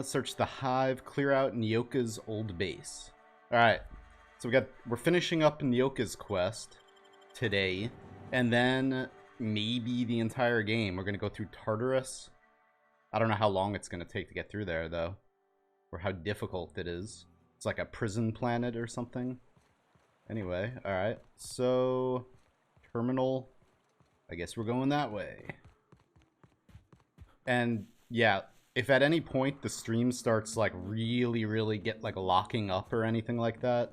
Search the hive, clear out Nyoka's old base. Alright, so we're finishing up Nyoka's quest today, and then maybe the entire game. We're gonna go through Tartarus. I don't know how long it's gonna take to get through there, though, or how difficult it is. It's like a prison planet or something. Anyway, alright, so terminal, I guess we're going that way. And yeah, if at any point the stream starts like really get like locking up or anything like that,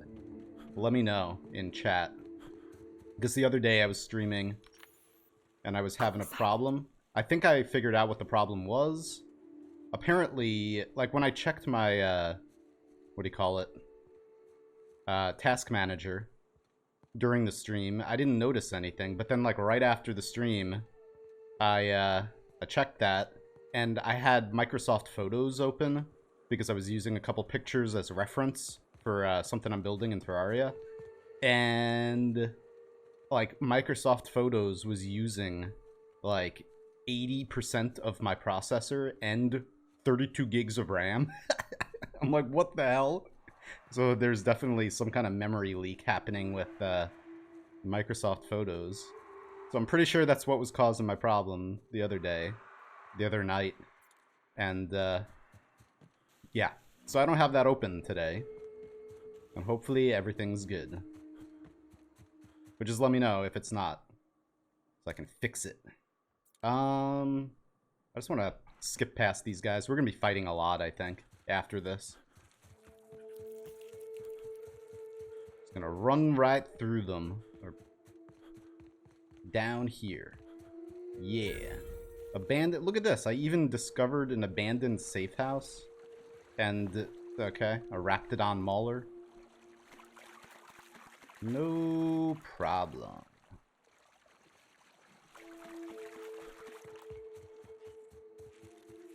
let me know in chat. Because the other day I was streaming and I was having a problem. I think I figured out what the problem was. Apparently, like when I checked my, what do you call it? Task manager during the stream, I didn't notice anything. But then like right after the stream, I checked that. And I had Microsoft Photos open because I was using a couple pictures as reference for something I'm building in Terraria. And like Microsoft Photos was using like 80% of my processor and 32 gigs of RAM. I'm like, what the hell? So there's definitely some kind of memory leak happening with Microsoft Photos. So I'm pretty sure that's what was causing my problem the other night. And yeah, so I don't have that open today, and hopefully everything's good, but just let me know if it's not so I can fix it. I just want to skip past these guys. We're gonna be fighting a lot, I think, after this. Just gonna run right through them, or down here. Yeah. Abandoned. Look at this. I even discovered an abandoned safe house. And, okay, a Raptidon Mauler. No problem.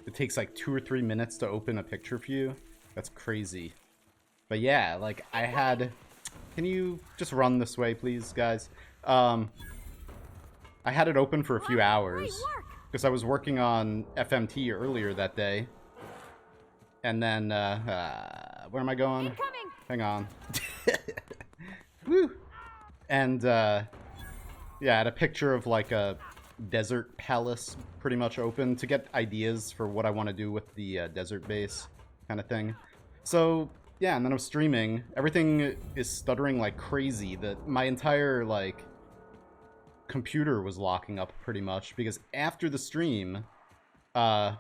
It takes like 2 or 3 minutes to open a picture view. That's crazy. But yeah, like I had... Can you just run this way, please, guys? I had it open for a few hours. Because I was working on FMT earlier that day. And then, where am I going? Incoming. Hang on. Woo! And, yeah, I had a picture of, like, a desert palace pretty much open to get ideas for what I want to do with the desert base kind of thing. So, yeah, and then I was streaming. Everything is stuttering like crazy. My entire, like... computer was locking up pretty much because after the stream I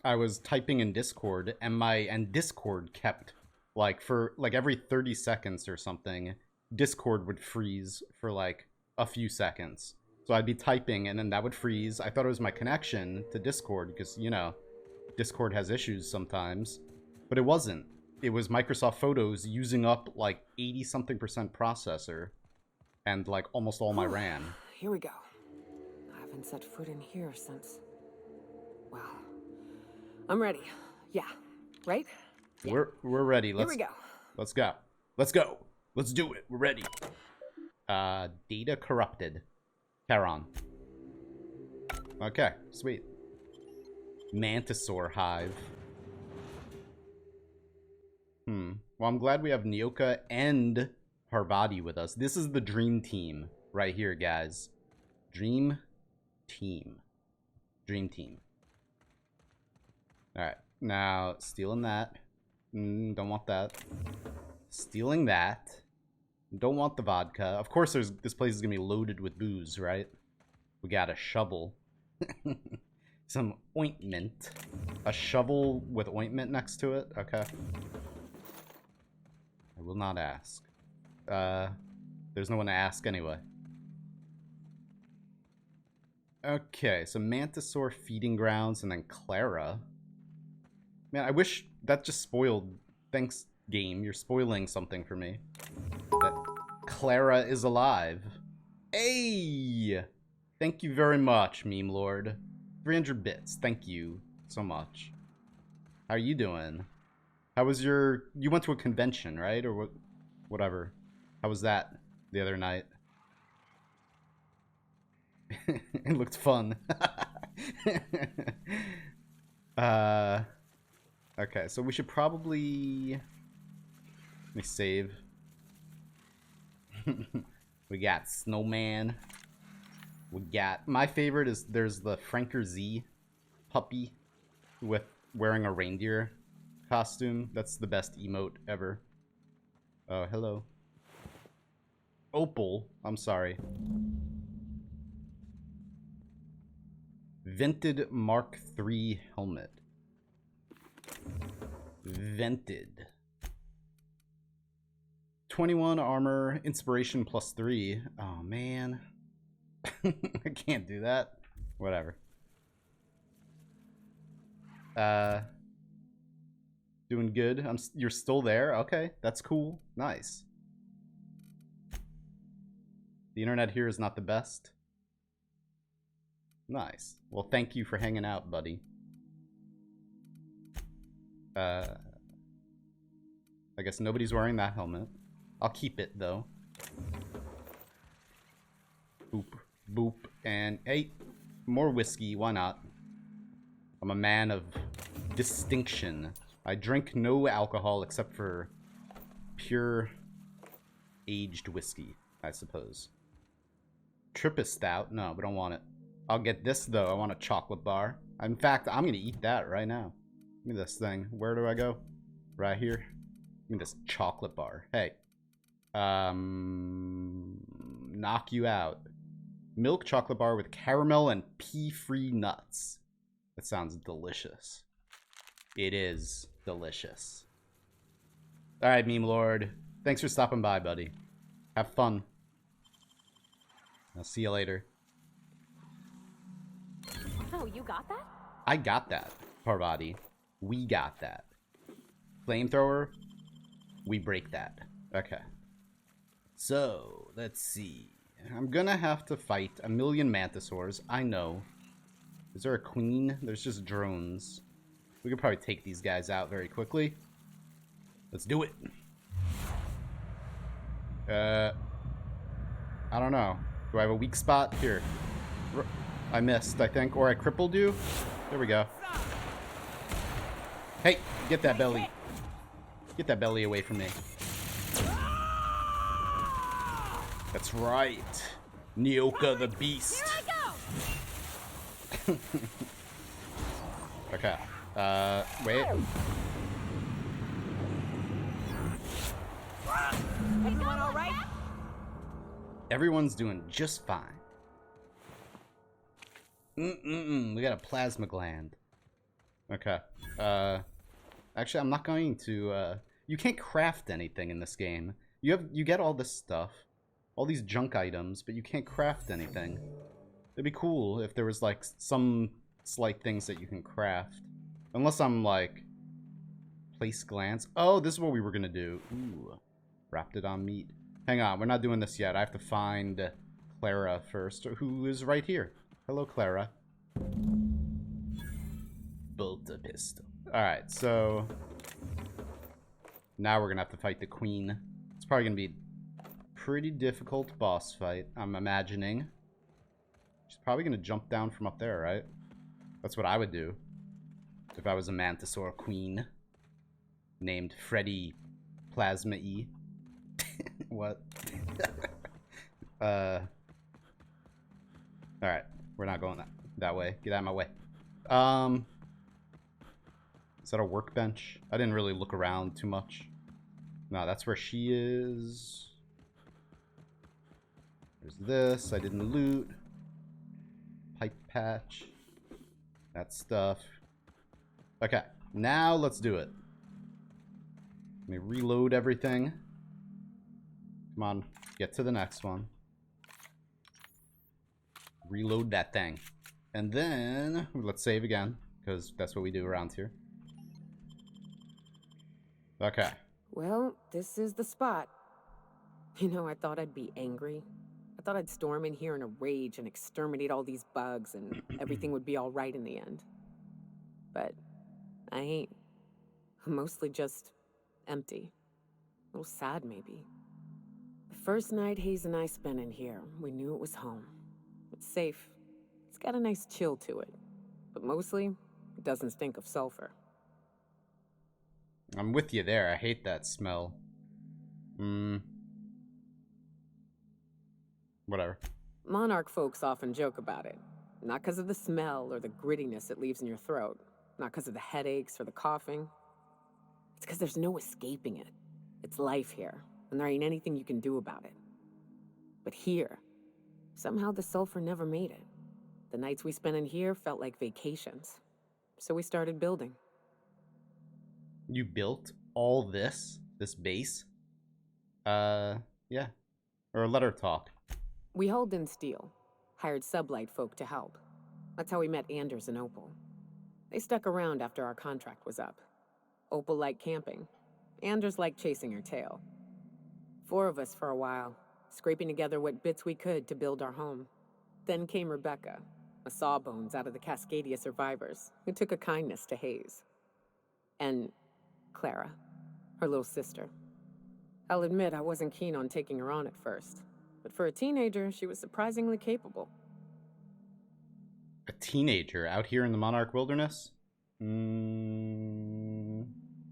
was typing in Discord and Discord kept like for like every 30 seconds or something Discord would freeze for like a few seconds. So I'd be typing and then that would freeze. I thought it was my connection to Discord because, you know, Discord has issues sometimes, but it wasn't. It was Microsoft Photos using up like 80-something% processor and like almost all my RAM. Here we go. I haven't set foot in here since... Well, I'm ready. Yeah. Right? Yeah. We're ready. Here we go. Let's go. Let's go. Let's do it. We're ready. Data corrupted. Charon. Okay, sweet. Mantisaur hive. Well, I'm glad we have Nyoka and Parvati with us. This is the dream team right here, guys. Dream team. Dream team. Alright, now stealing that. Don't want that. Stealing that. Don't want the vodka. Of course, this place is gonna be loaded with booze, right? We got a shovel. Some ointment. A shovel with ointment next to it? Okay. I will not ask. There's no one to ask anyway. Okay, so Mantisaur feeding grounds and then Clara. Man, I wish that just spoiled. Thanks, game. You're spoiling something for me. That Clara is alive. Hey! Thank you very much, Meme Lord. 300 bits. Thank you so much. How are you doing? How was your... You went to a convention, right? Or what? Whatever. How was that the other night? It looked fun. Okay, so we should probably... Let me save. We got Snowman. We got... My favorite is there's the Franker Z puppy with wearing a reindeer costume. That's the best emote ever. Oh, hello. Opal. I'm sorry. Vented Mark III helmet. Vented. 21 armor, inspiration +3. Oh, man. I can't do that. Whatever. Doing good. You're still there? Okay, that's cool. Nice. The internet here is not the best. Nice. Well, thank you for hanging out, buddy. I guess nobody's wearing that helmet. I'll keep it, though. Boop, boop, and hey, more whiskey, why not? I'm a man of distinction. I drink no alcohol except for pure aged whiskey, I suppose. Trappist stout? No, we don't want it. I'll get this, though. I want a chocolate bar. In fact, I'm going to eat that right now. Give me this thing. Where do I go? Right here. Give me this chocolate bar. Hey. Knock you out. Milk chocolate bar with caramel and pea-free nuts. That sounds delicious. It is delicious. Alright, Meme Lord. Thanks for stopping by, buddy. Have fun. I'll see you later. Oh, you got that? I got that, Parvati. We got that. Flamethrower, we break that. Okay. So, let's see. I'm gonna have to fight a million mantisaurs. I know. Is there a queen? There's just drones. We could probably take these guys out very quickly. Let's do it. I don't know. Do I have a weak spot? Here. I missed, I think. Or I crippled you? There we go. Hey, get that belly. Get that belly away from me. That's right. Nyoka the Beast. Here I go! Okay. Wait. Everyone all right? Everyone's doing just fine. We got a plasma gland. Okay. Actually, I'm not going to, you can't craft anything in this game. You get all this stuff. All these junk items, but you can't craft anything. It'd be cool if there was, like, some slight things that you can craft. Unless I'm, like, place glance. Oh, this is what we were gonna do. Ooh. Wrapped it on meat. Hang on, we're not doing this yet. I have to find Clara first, who is right here. Hello, Clara. Bolt a pistol. Alright, so... now we're gonna have to fight the queen. It's probably gonna be a pretty difficult boss fight, I'm imagining. She's probably gonna jump down from up there, right? That's what I would do. If I was a Mantisaur queen. Named Freddy Plasma E. What? Alright. We're not going that way. Get out of my way. Is that a workbench? I didn't really look around too much. No, that's where she is. There's this. I didn't loot. Pipe patch. That stuff. Okay. Now let's do it. Let me reload everything. Come on. Get to the next one. Reload that thing. And then, let's save again, because that's what we do around here. Okay. Well, this is the spot. You know, I thought I'd be angry. I thought I'd storm in here in a rage and exterminate all these bugs and everything would be all right in the end. But I ain't. I'm mostly just empty. A little sad, maybe. The first night Hayes and I spent in here, we knew it was home. It's safe. It's got a nice chill to it. But mostly, it doesn't stink of sulfur. I'm with you there. I hate that smell. Whatever. Monarch folks often joke about it. Not because of the smell or the grittiness it leaves in your throat. Not because of the headaches or the coughing. It's because there's no escaping it. It's life here, and there ain't anything you can do about it. But here, somehow the sulfur never made it. The nights we spent in here felt like vacations. So we started building. You built all this base? Yeah. Or let her talk. We hauled in steel, hired sublight folk to help. That's how we met Anders and Opal. They stuck around after our contract was up. Opal liked camping. Anders liked chasing her tail. 4 of us for a while, scraping together what bits we could to build our home. Then came Rebecca, a sawbones out of the Cascadia survivors, who took a kindness to Hayes. And Clara, her little sister. I'll admit I wasn't keen on taking her on at first, but for a teenager, she was surprisingly capable. A teenager out here in the Monarch Wilderness?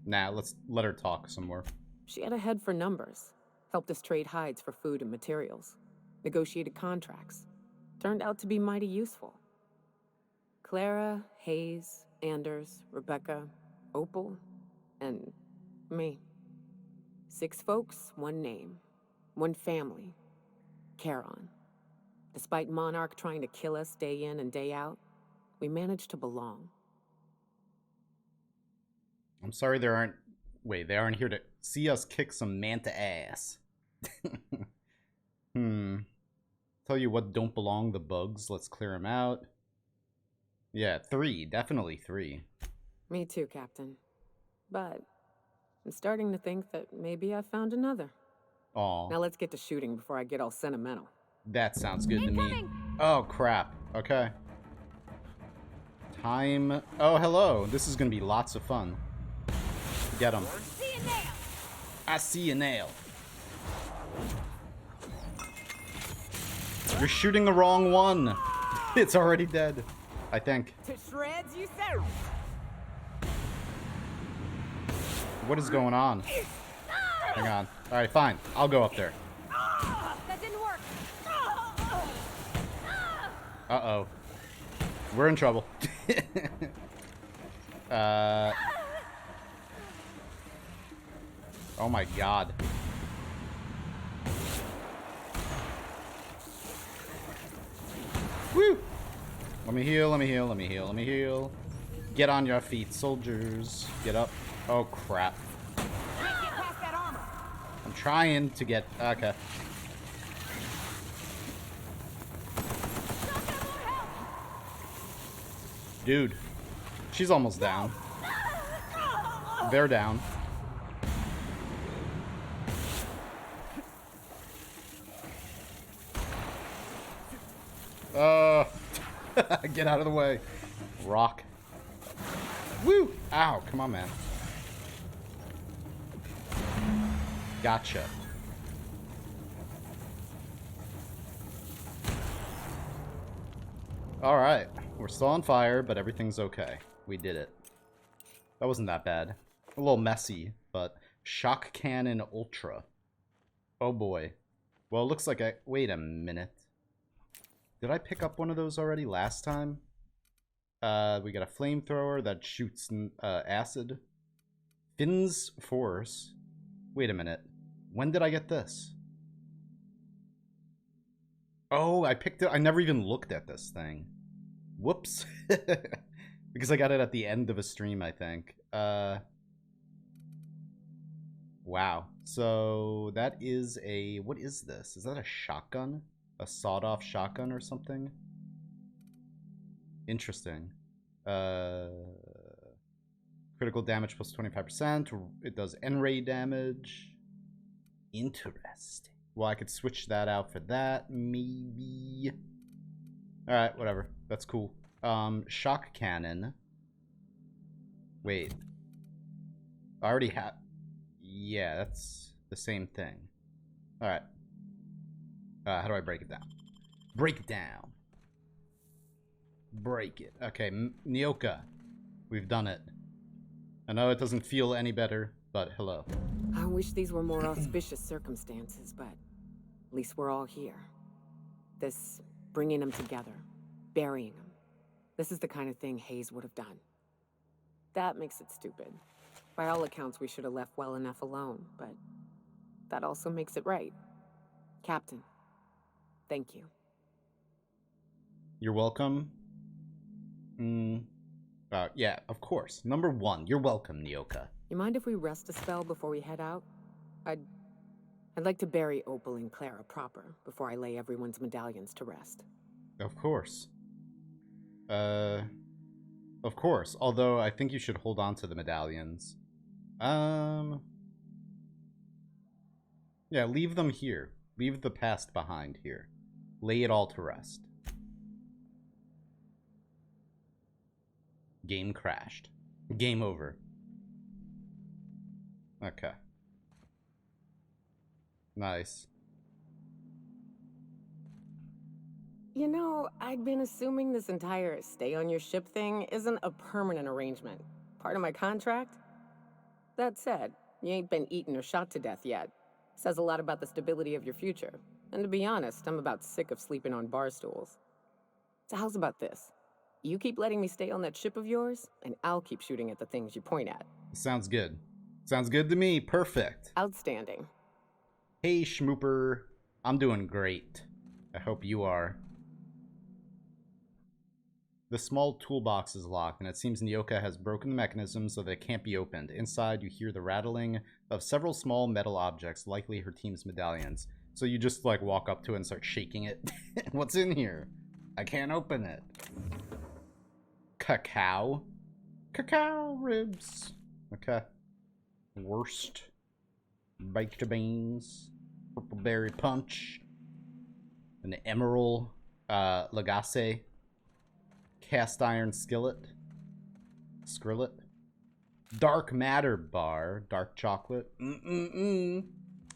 Nah, let's let her talk some more. She had a head for numbers, helped us trade hides for food and materials, negotiated contracts. Turned out to be mighty useful. Clara, Hayes, Anders, Rebecca, Opal, and me. 6 folks, 1 name, 1 family. Charon. Despite Monarch trying to kill us day in and day out, we managed to belong. I'm sorry they aren't here to see us kick some manta ass. Tell you what don't belong, the bugs. Let's clear them out. Yeah, 3. Definitely 3. Me too, Captain. But I'm starting to think that maybe I found another. Aw. Now let's get to shooting before I get all sentimental. That sounds good to me. Incoming! Oh, crap. Okay. Time. Oh, hello. This is going to be lots of fun. Get him. See you now! I see a nail. You're shooting the wrong one. It's already dead, I think. To shreds, you say? What is going on? Hang on. All right, fine. I'll go up there. That didn't work. Uh-oh. We're in trouble. Oh my god. Woo! Let me heal, let me heal, let me heal, let me heal. Get on your feet, soldiers. Get up. Oh crap. Can't get past that armor. I'm trying to get... Okay. Dude. She's almost down. They're down. Get out of the way. Rock. Woo! Ow, come on, man. Gotcha. Alright. We're still on fire, but everything's okay. We did it. That wasn't that bad. A little messy, but... Shock Cannon Ultra. Oh boy. Well, it looks like I... Wait a minute. Did I pick up one of those already last time? We got a flamethrower that shoots acid. Finn's Force. Wait a minute. When did I get this? Oh, I picked it. I never even looked at this thing. Whoops. Because I got it at the end of a stream, I think. Wow. So that is a... What is this? Is that a shotgun? A sawed-off shotgun or something? Interesting. Critical damage plus 25%. It does N-ray damage. Interesting. Well, I could switch that out for that, maybe. Alright, whatever. That's cool. Shock cannon. Wait. I already have... Yeah, that's the same thing. Alright. How do I break it down? Break it down. Break it. Okay, Nyoka. We've done it. I know it doesn't feel any better, but hello. I wish these were more auspicious circumstances, but at least we're all here. This bringing them together, burying them. This is the kind of thing Hayes would have done. That makes it stupid. By all accounts, we should have left well enough alone, but that also makes it right. Captain, thank you. You're welcome. Yeah, of course. Number 1, you're welcome, Nyoka. You mind if we rest a spell before we head out? I'd like to bury Opal and Clara proper before I lay everyone's medallions to rest. Of course. Of course. Although I think you should hold on to the medallions. Yeah, leave them here. Leave the past behind here. Lay it all to rest. Game crashed. Game over. Okay. Nice. You know, I'd been assuming this entire stay on your ship thing isn't a permanent arrangement. Part of my contract? That said, you ain't been eaten or shot to death yet. Says a lot about the stability of your future. And to be honest, I'm about sick of sleeping on bar stools. So how's about this? You keep letting me stay on that ship of yours, and I'll keep shooting at the things you point at. Sounds good. Sounds good to me. Perfect. Outstanding. Hey, Schmooper. I'm doing great. I hope you are. The small toolbox is locked, and it seems Nyoka has broken the mechanism so that it can't be opened. Inside, you hear the rattling of several small metal objects, likely her team's medallions. So you just, like, walk up to it and start shaking it. What's in here? I can't open it. Cacao? Cacao ribs. Okay. Worst. Baked beans. Purple berry punch. An emerald lagasse. Cast iron skillet. Skrillet. Dark matter bar. Dark chocolate.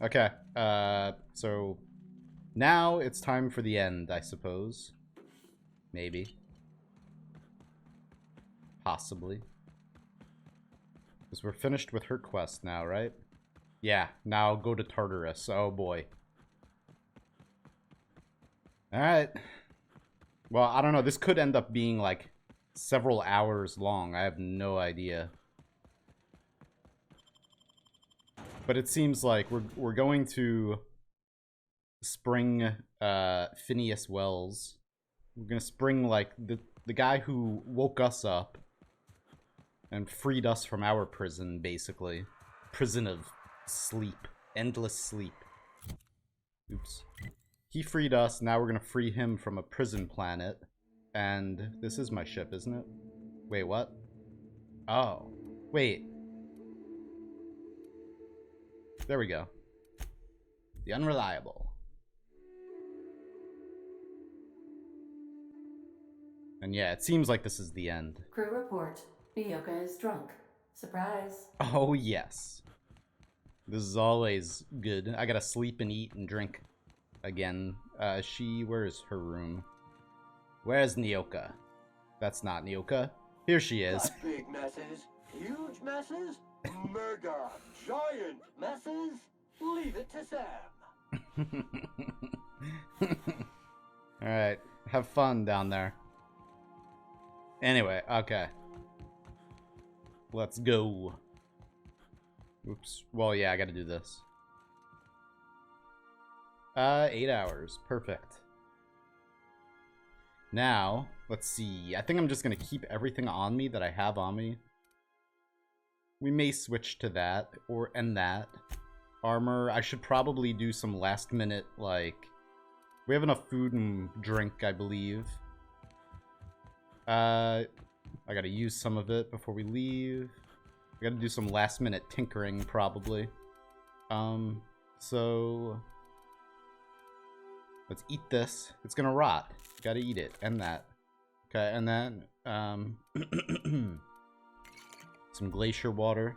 Okay. So now it's time for the end, I suppose. Maybe. Possibly. Because we're finished with her quest now, right? Yeah, now go to Tartarus. Oh boy. Alright. Well, I don't know. This could end up being like several hours long. I have no idea. But it seems like we're going to spring Phineas Wells. We're gonna spring like the guy who woke us up and freed us from our prison, basically. Prison of sleep. Endless sleep. Oops. He freed us, now we're gonna free him from a prison planet. And this is my ship, isn't it? Wait, what? Oh. Wait. There we go. The Unreliable. And yeah, it seems like this is the end. Crew report. Nyoka is drunk. Surprise. Oh, yes. This is always good. I gotta sleep and eat and drink again. Where's her room? Where's Nyoka? That's not Nyoka. Here she is. Not big messes, huge messes, mega giant messes. Leave it to Sam. Alright, have fun down there. Anyway, okay. Let's go. Oops. Well, yeah, I gotta do this. 8 hours. Perfect. Now, let's see. I think I'm just gonna keep everything on me that I have on me. We may switch to that, and that. Armor, I should probably do some last minute, like... We have enough food and drink, I believe. I gotta use some of it before we leave. We gotta do some last minute tinkering, probably. So... Let's eat this. It's gonna rot. Gotta eat it. And that. Okay, and then, some glacier water.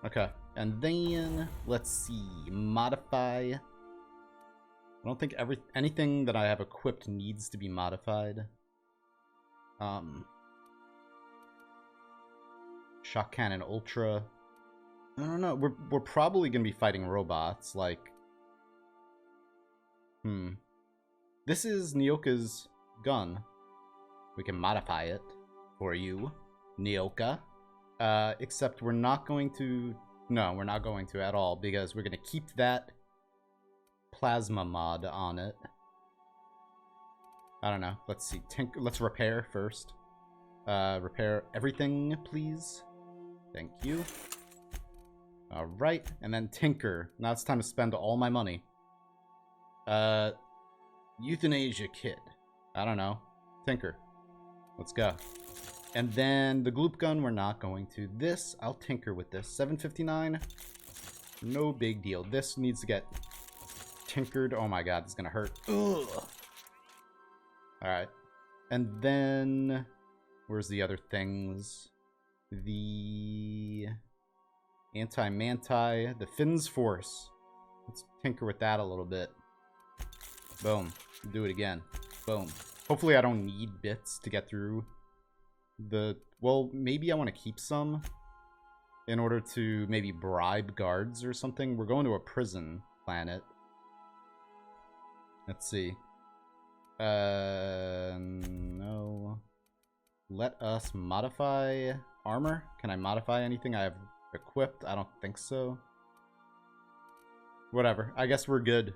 Okay, and then, let's see. Modify. I don't think anything that I have equipped needs to be modified. Shock Cannon Ultra. I don't know. We're probably gonna be fighting robots. Like, this is Nyoka's gun. We can modify it for you, Nyoka. Except we're not going to. No, we're not going to at all because we're gonna keep that plasma mod on it. I don't know. Let's see. Let's repair first. Repair everything, please. Thank you. Alright, and then tinker. Now it's time to spend all my money. Euthanasia kit. I don't know. Tinker. Let's go. And then the gloop gun, we're not going to. This, I'll tinker with this. 759. No big deal. This needs to get tinkered. Oh my god, it's gonna hurt. Ugh. Alright. And then where's the other things? The anti-manti, the Finn's Force. Let's tinker with that a little bit. Boom. Do it again. Boom. Hopefully I don't need bits to get through the... Well, maybe I want to keep some in order to maybe bribe guards or something. We're going to a prison planet. Let's see. No. Let us modify armor. Can I modify anything I have equipped? I don't think so. Whatever. I guess we're good.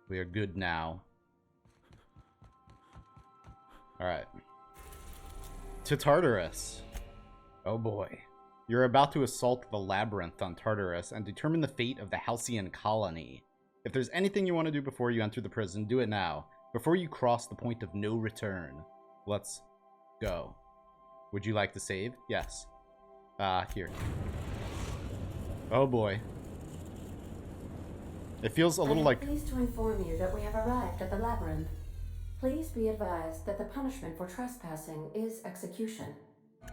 We are good now. Alright. To Tartarus. Oh boy. You're about to assault the labyrinth on Tartarus and determine the fate of the Halcyon colony. If there's anything you want to do before you enter the prison, do it now. Before you cross the point of no return. Let's go. Would you like to save? Yes. Here. Oh boy. It feels a little like... I'm pleased to inform you that we have arrived at the labyrinth. Please be advised that the punishment for trespassing is execution.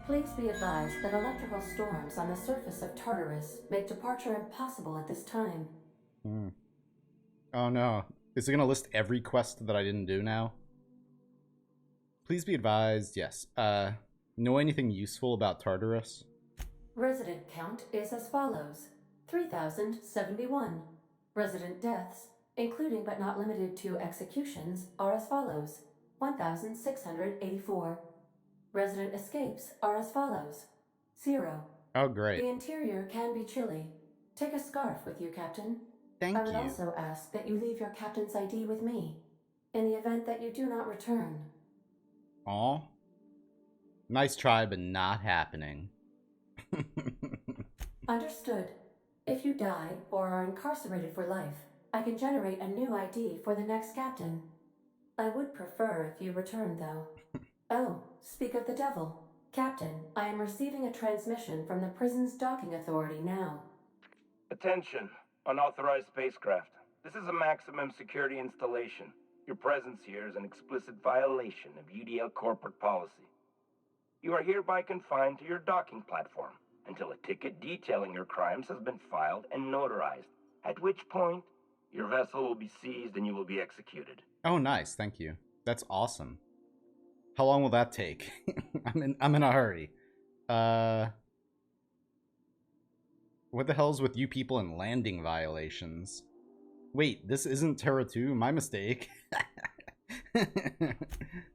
Please be advised that electrical storms on the surface of Tartarus make departure impossible at this time. Oh no. Is it going to list every quest that I didn't do now? Please be advised, yes. Know anything useful about Tartarus? Resident count is as follows. 3,071. Resident deaths, including but not limited to executions, are as follows. 1,684. Resident escapes are as follows. 0. Oh, great. The interior can be chilly. Take a scarf with you, Captain. Thank I would you. also ask that you leave your captain's ID with me, in the event that you do not return. Aw. Nice try, but not happening. Understood. If you die or are incarcerated for life, I can generate a new ID for the next captain. I would prefer if you return, though. Oh, speak of the devil. Captain, I am receiving a transmission from the prison's docking authority now. Attention, unauthorized spacecraft. This is a maximum security installation. Your presence here is an explicit violation of UDL corporate policy. You are hereby confined to your docking platform until a ticket detailing your crimes has been filed and notarized, at which point your vessel will be seized and you will be executed. Oh, nice. Thank you. That's awesome. How long will that take? I'm in a hurry. What the hell's with you people and landing violations? Wait, this isn't Terra 2? My mistake.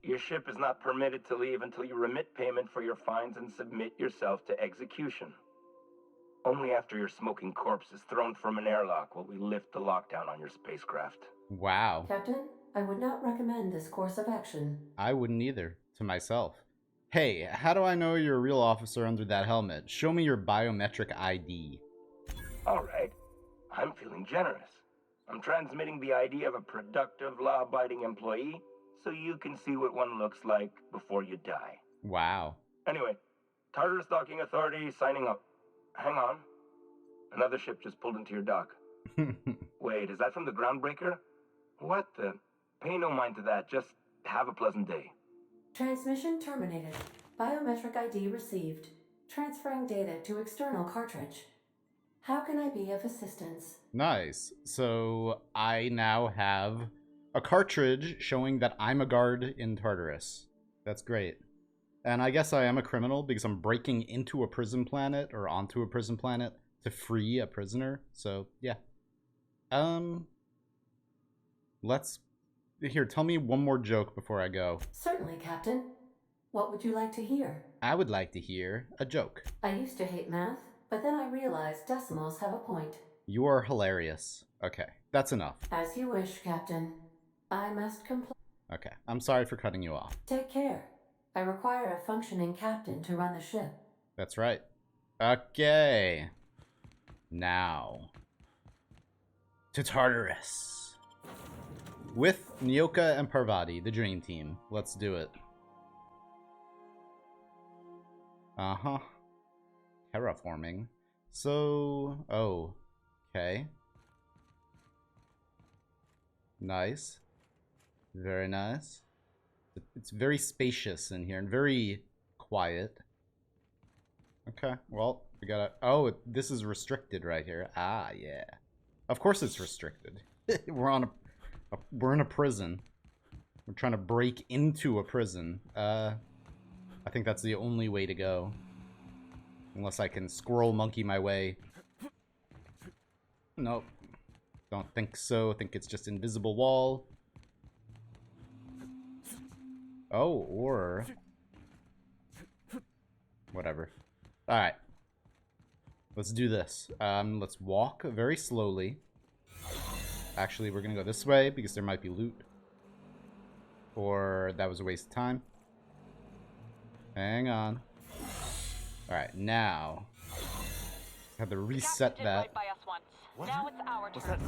Your ship is not permitted to leave until you remit payment for your fines and submit yourself to execution. Only after your smoking corpse is thrown from an airlock will we lift the lockdown on your spacecraft. Wow. Captain, I would not recommend this course of action. I wouldn't either, to myself. Hey, how do I know you're a real officer under that helmet? Show me your biometric ID. Alright, I'm feeling generous. I'm transmitting the ID of a productive, law-abiding employee so you can see what one looks like before you die. Wow. Anyway, Tartarus Docking Authority signing up. Hang on. Another ship just pulled into your dock. Wait, is that from the Groundbreaker? What the? Pay no mind to that. Just have a pleasant day. Transmission terminated. Biometric ID received. Transferring data to external cartridge. How can I be of assistance? Nice. So I now have a cartridge showing that I'm a guard in Tartarus. That's great. And I guess I am a criminal because I'm breaking into a prison planet or onto a prison planet to free a prisoner. So, yeah. Let's... Here, tell me one more joke before I go. Certainly, Captain. What would you like to hear? I would like to hear a joke. I used to hate math, but then I realized decimals have a point. You are hilarious. Okay, that's enough. As you wish, Captain. I must comply. Okay, I'm sorry for cutting you off. Take care. I require a functioning captain to run the ship. That's right. Okay. Now. To Tartarus. With Nyoka and Parvati, the dream team. Let's do it. Uh-huh. Terraforming. So... Oh. Okay. Nice. Very nice. It's very spacious in here and very quiet. Okay, well, we gotta... Oh, this is restricted right here. Ah, yeah. Of course it's restricted. We're in a prison. We're trying to break into a prison. I think that's the only way to go. Unless I can squirrel monkey my way. Nope. Don't think so. I think it's just invisible wall. Oh, or... Whatever. Alright. Let's do this. Let's walk very slowly. Actually, we're gonna go this way because there might be loot. Or that was a waste of time. Hang on. Alright, now. Have to reset that. Now it's our turn.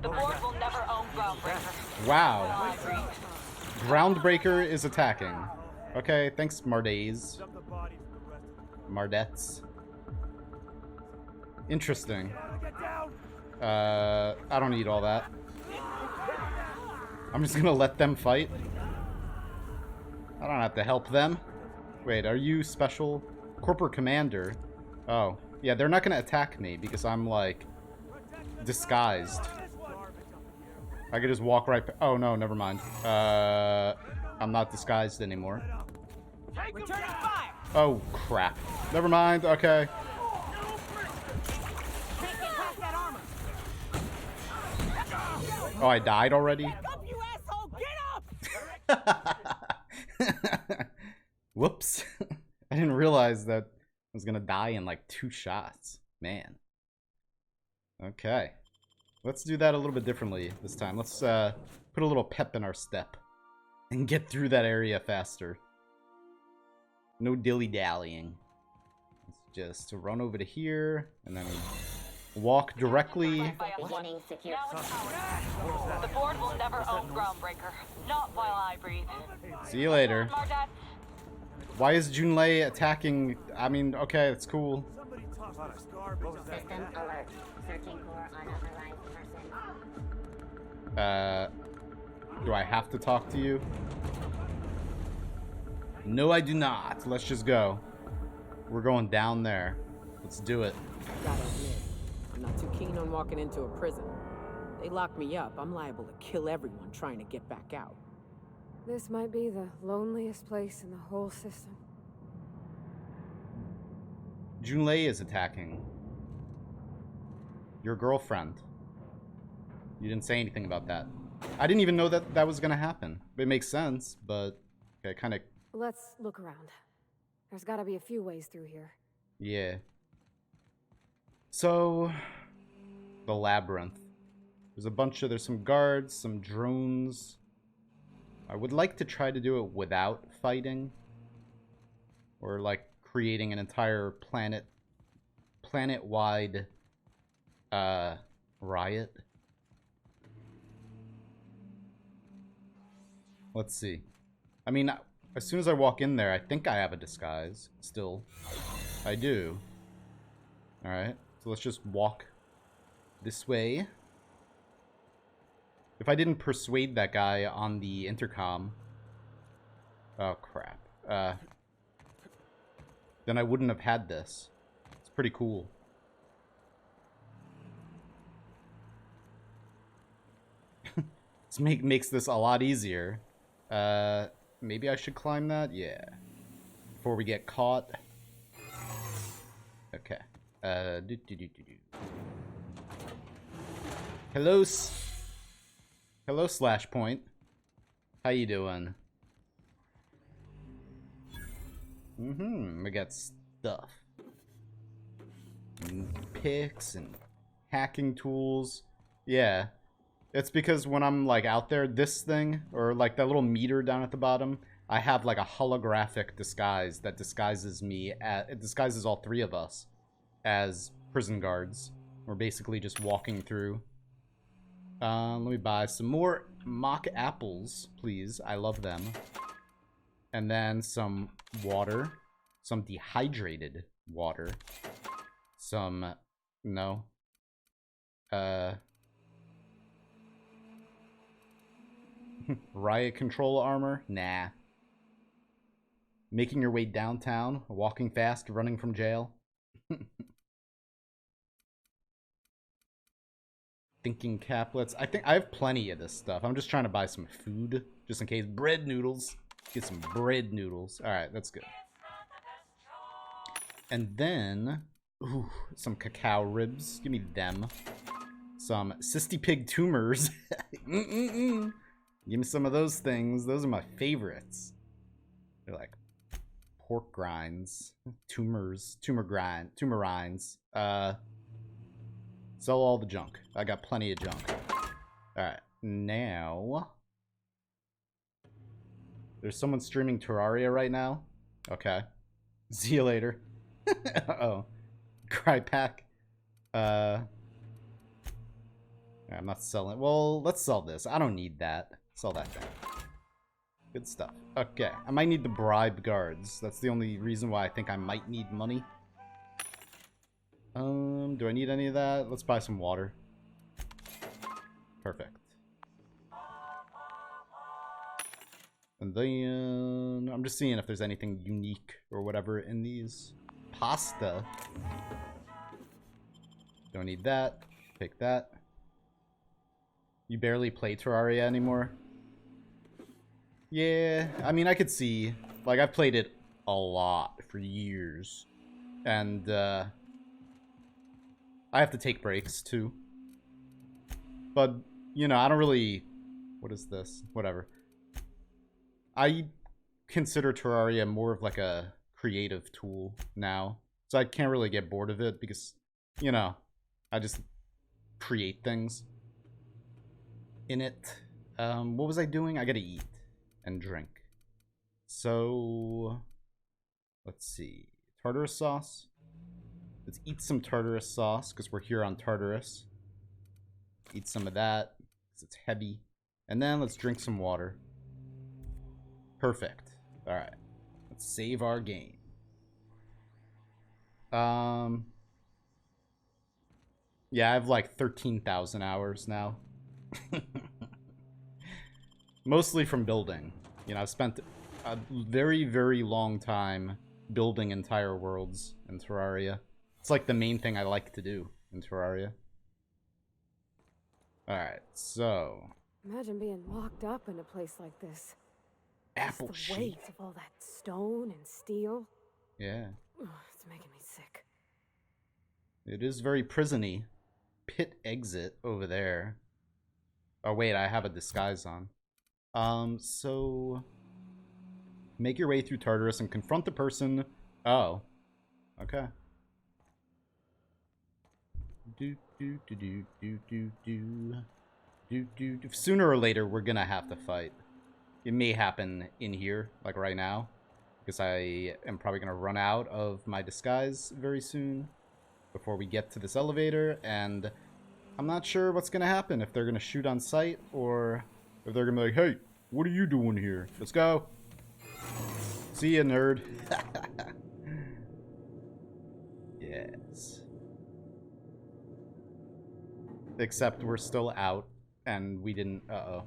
The board will never own Groundbreaker. Wow. Groundbreaker is attacking. Okay, thanks, Mardays. Mardettes. Interesting. I don't need all that. I'm just gonna let them fight. I don't have to help them. Wait, are you special? Corporate Commander? Oh. Yeah, they're not gonna attack me because I'm, like, disguised. I could just walk right... Oh, no, never mind. I'm not disguised anymore. Returning fire! Oh, crap. Never mind, okay. Can't get past that armor! Oh, I died already? Back up, you asshole! Get up! Whoops. I didn't realize that I was gonna die in like 2 shots. Man. Okay. Let's do that a little bit differently this time. Let's put a little pep in our step. And get through that area faster. No dilly-dallying. Let's just run over to here. And then walk directly... Beginning secure. Now it's our turn. The board will never own Groundbreaker. Not while I breathe. See you later. Mardet. Why is Junlei attacking? I mean, okay, it's cool. System alert. Searching for unauthorized person. Do I have to talk to you? No, I do not. Let's just go. We're going down there. Let's do it. Gotta admit, I'm not too keen on walking into a prison. They lock me up, I'm liable to kill everyone trying to get back out. This might be the loneliest place in the whole system. Junlei is attacking. Your girlfriend. You didn't say anything about that. I didn't even know that that was gonna happen. It makes sense, but okay, kind of... Let's look around. There's gotta be a few ways through here. Yeah. So... The labyrinth. There's some guards, some drones. I would like to try to do it without fighting. Or like creating an entire planet-wide riot. Let's see. I mean, as soon as I walk in there, I think I have a disguise. Still. I do. Alright. So let's just walk this way. If I didn't persuade that guy on the intercom... Oh, crap. Then I wouldn't have had this. It's pretty cool. This makes this a lot easier. Maybe I should climb that? Yeah. before we get caught. Okay. Hello, hello, Slash Point. How you doing? We got stuff. Picks and hacking tools. Yeah. It's because when I'm, like, out there, this thing, or, like, that little meter down at the bottom, I have, like, a holographic disguise that disguises me, it disguises all three of us as prison guards. We're basically just walking through. Let me buy some more mock apples, please. I love them. And then some water. Some dehydrated water. Some... no. Riot control armor? Nah. Making your way downtown, walking fast, running from jail. Thinking caplets. I think I have plenty of this stuff. I'm just trying to buy some food, just in case. Bread noodles. Get some bread noodles. Alright, that's good. And then, ooh, some cacao ribs. Give me them. Some cysty pig tumors. Give me some of those things. Those are my favorites. They're like pork grinds, tumors, tumor rinds. Sell all the junk. I got plenty of junk. Alright, now... there's someone streaming Terraria right now. Okay. See you later. Uh-oh. Cry pack. I'm not selling... well, let's sell this. I don't need that. Sell that thing. Good stuff. Okay. I might need to bribe guards. That's the only reason why I think I might need money. Do I need any of that? Let's buy some water. Perfect. And then... I'm just seeing if there's anything unique or whatever in these. Pasta. Don't need that. Take that. You barely play Terraria anymore? Yeah, I mean, I could see. Like, I've played it a lot for years. And, I have to take breaks, too. But, you know, I don't really... what is this? Whatever. I consider Terraria more of like a creative tool now. So I can't really get bored of it because, you know, I just create things in it. What was I doing? I gotta eat and drink. So, let's see. Tartarus sauce. Let's eat some Tartarus sauce because we're here on Tartarus. Eat some of that because it's heavy. And then let's drink some water. Perfect. Alright. Let's save our game. Yeah, I have like 13,000 hours now. Mostly from building. You know, I've spent a very, very long time building entire worlds in Terraria. It's like the main thing I like to do in Terraria. Alright, so... imagine being locked up in a place like this. Apple Just the sheet. weight of all that stone and steel. Yeah. Ugh, it's making me sick. It is very prison-y. Pit exit over there. Oh, wait, I have a disguise on. So... make your way through Tartarus and confront the person... oh. Okay. Sooner or later, we're gonna have to fight. It may happen in here, like right now. Because I am probably gonna run out of my disguise very soon. Before we get to this elevator, and... I'm not sure what's gonna happen. If they're gonna shoot on sight, or... if they're gonna be like, hey, what are you doing here? Let's go. See ya, nerd. Yes. Except we're still out, and we didn't... uh-oh.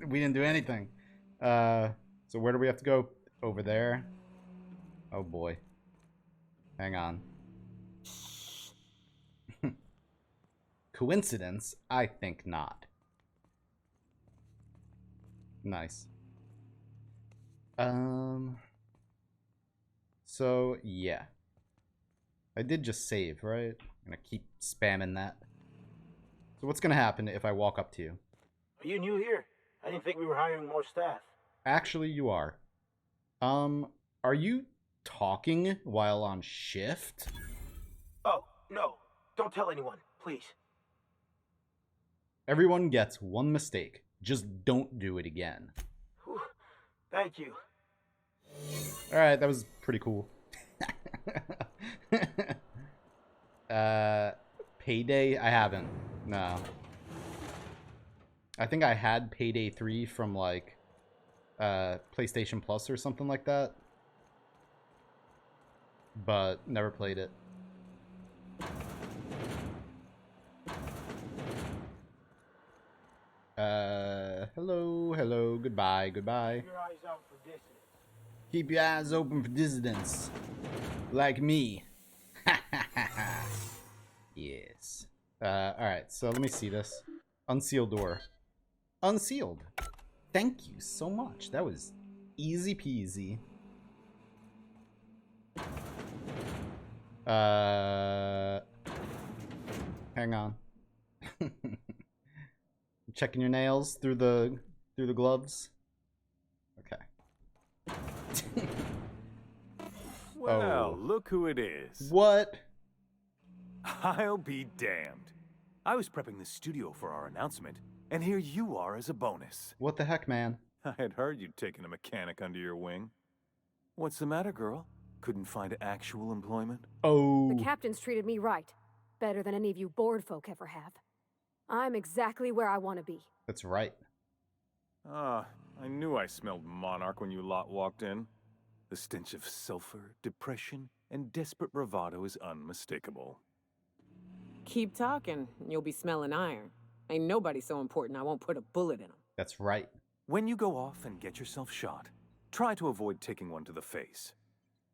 We didn't do anything. So where do we have to go? Over there? Oh boy. Hang on. Coincidence? I think not. Nice. So, yeah. I did just save, right? I'm gonna keep spamming that. So what's gonna happen if I walk up to you? Are you new here? I didn't think we were hiring more staff. Actually, you are. Are you talking while on shift? Oh, no. Don't tell anyone, please. Everyone gets one mistake. Just don't do it again. Whew. Thank you. Alright, that was pretty cool. Payday? I haven't. No. I think I had Payday 3 from, like, PlayStation Plus or something like that. But never played it. Hello, goodbye. Keep your eyes out for dissidents. Keep your eyes open for dissidents. Like me. Yes. Alright, so let me see this. Unsealed door. Unsealed. Thank you so much. That was easy peasy. Hang on. Checking your nails through the gloves. Okay. Well, look who it is. What? I'll be damned. I was prepping the studio for our announcement, and here you are as a bonus. What the heck, man? I had heard you'd taken a mechanic under your wing. What's the matter, girl? Couldn't find actual employment? Oh. The captain's treated me right. Better than any of you bored folk ever have. I'm exactly where I want to be. That's right. Ah, I knew I smelled Monarch when you lot walked in. The stench of sulfur, depression, and desperate bravado is unmistakable. Keep talking, and you'll be smelling iron. Ain't nobody so important I won't put a bullet in him. That's right. When you go off and get yourself shot, try to avoid taking one to the face.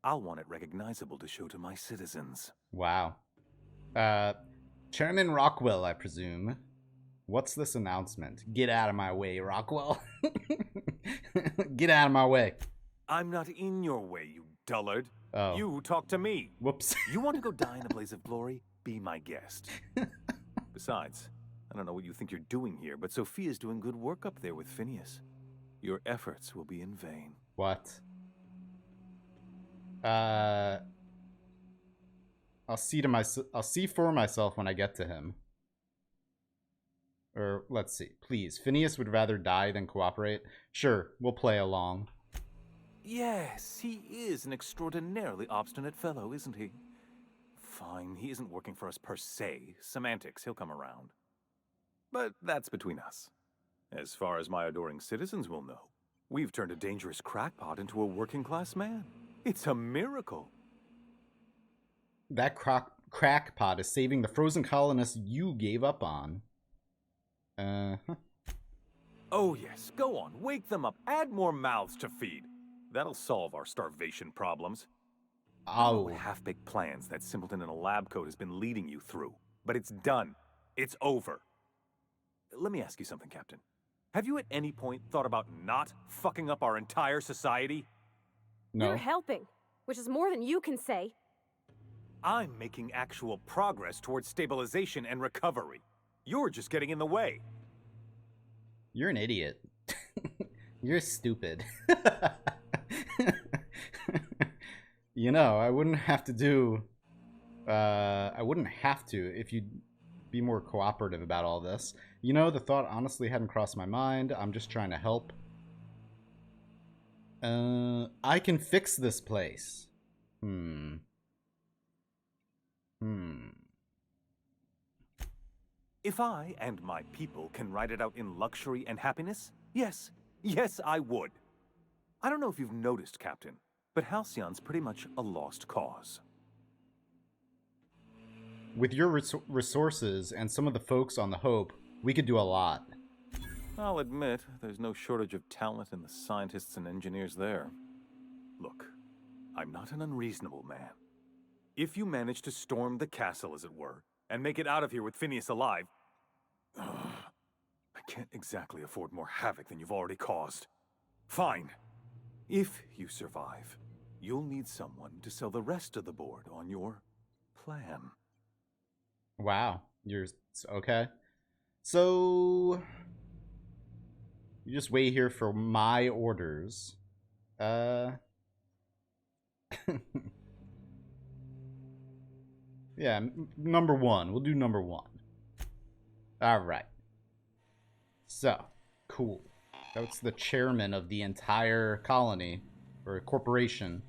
I'll want it recognizable to show to my citizens. Wow. Chairman Rockwell, I presume. What's this announcement? Get out of my way, Rockwell. Get out of my way. I'm not in your way, you dullard. Oh. You talk to me. Whoops. You want to go die in a blaze of glory? Be my guest. Besides, I don't know what you think you're doing here, but Sophia's doing good work up there with Phineas. Your efforts will be in vain. What? I'll see for myself when I get to him. Or, let's see. Please, Phineas would rather die than cooperate. Sure, we'll play along. Yes, he is an extraordinarily obstinate fellow, isn't he? Fine, he isn't working for us per se. Semantics, he'll come around. But that's between us. As far as my adoring citizens will know, we've turned a dangerous crackpot into a working-class man. It's a miracle. That crackpot is saving the frozen colonists you gave up on. Oh yes, go on, wake them up, add more mouths to feed. That'll solve our starvation problems. Oh. Half-baked plans that simpleton in a lab coat has been leading you through. But it's done. It's over. Let me ask you something, Captain. Have you at any point thought about not fucking up our entire society? No. You're helping, which is more than you can say. I'm making actual progress towards stabilization and recovery. You're just getting in the way. You're an idiot. You're stupid. You know, I wouldn't have to do... I wouldn't have to if you'd be more cooperative about all this. You know, the thought honestly hadn't crossed my mind. I'm just trying to help. I can fix this place. If I and my people can ride it out in luxury and happiness, yes, I would. I don't know if you've noticed, Captain, but Halcyon's pretty much a lost cause. With your resources and some of the folks on the Hope, we could do a lot. I'll admit, there's no shortage of talent in the scientists and engineers there. Look, I'm not an unreasonable man. If you manage to storm the castle, as it were, and make it out of here with Phineas alive, I can't exactly afford more havoc than you've already caused. Fine. If you survive, you'll need someone to sell the rest of the board on your plan. Wow. You're okay. So you just wait here for my orders. Yeah, number one. We'll do number one. All right. So, cool. That's the chairman of the entire colony, or corporation.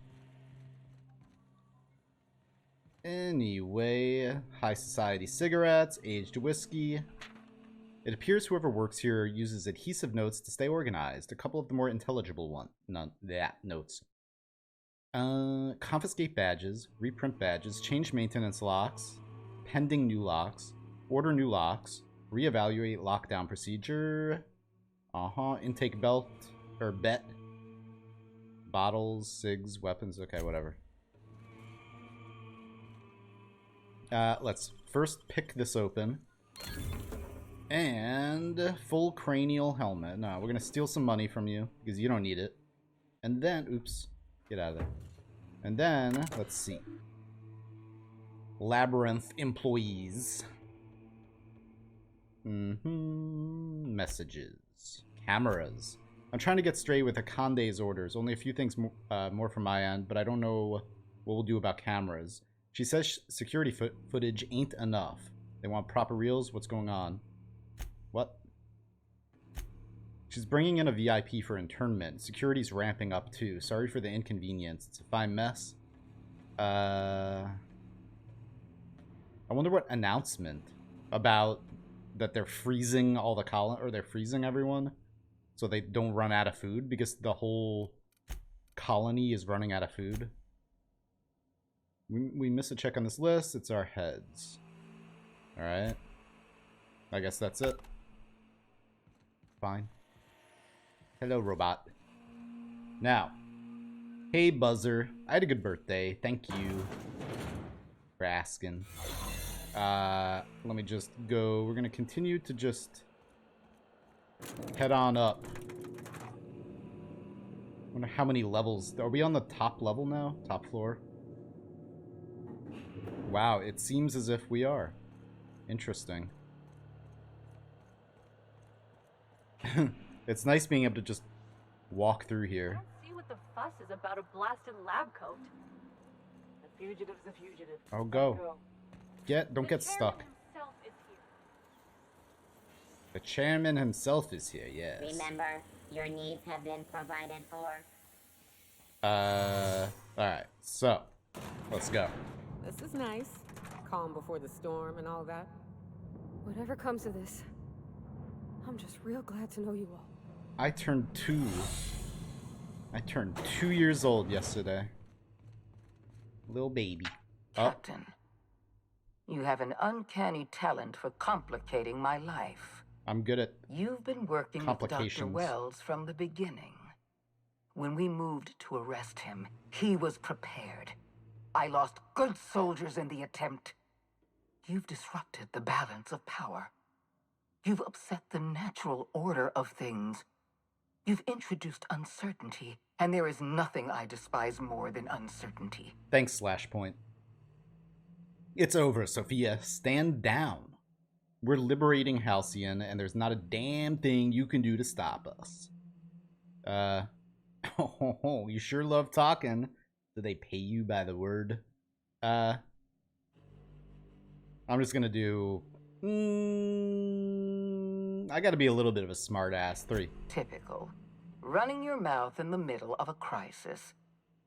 Anyway, high society cigarettes, aged whiskey. It appears whoever works here uses adhesive notes to stay organized. A couple of the more intelligible notes. Confiscate badges, reprint badges, change maintenance locks, pending new locks, order new locks, reevaluate lockdown procedure, intake belt, or bet, bottles, cigs, weapons, okay, whatever. Let's first pick this open. And full cranial helmet. No, we're gonna steal some money from you, because you don't need it. And then, oops, get out of there. And then, let's see. Labyrinth employees. Messages. Cameras. I'm trying to get straight with Akande's orders. Only a few things more from my end, but I don't know what we'll do about cameras. She says security footage ain't enough. They want proper reels. What's going on? What? She's bringing in a VIP for internment. Security's ramping up too. Sorry for the inconvenience. It's a fine mess. I wonder what announcement about that they're freezing all the or they're freezing everyone so they don't run out of food because the whole colony is running out of food. We miss a check on this list. It's our heads. All right. I guess that's it. Fine. Hello, robot. Now, hey, Buzzer. I had a good birthday. Thank you for asking. Let me just go. We're going to continue to just head on up. I wonder how many levels. Are we on the top level now? Top floor? Wow, it seems as if we are. Interesting. It's nice being able to just walk through here. I don't see what the fuss is about a blasted lab coat. A fugitive's a fugitive. Oh, go. Don't get stuck. The chairman himself is here, yes. Remember, your needs have been provided for. Alright, so, let's go. This is nice. Calm before the storm and all that. Whatever comes of this, I'm just real glad to know you all. I turned 2 years old yesterday. Little baby. Captain, you have an uncanny talent for complicating my life. I'm good at You've been working with Dr. Wells from the beginning. When we moved to arrest him, he was prepared. I lost good soldiers in the attempt. You've disrupted the balance of power. You've upset the natural order of things. You've introduced uncertainty, and there is nothing I despise more than uncertainty. Thanks, Flashpoint. It's over, Sophia. Stand down. We're liberating Halcyon, and there's not a damn thing you can do to stop us. You sure love talking. Do they pay you by the word? I'm just gonna do... I gotta be a little bit of a smart ass. 3. Typical. Running your mouth in the middle of a crisis.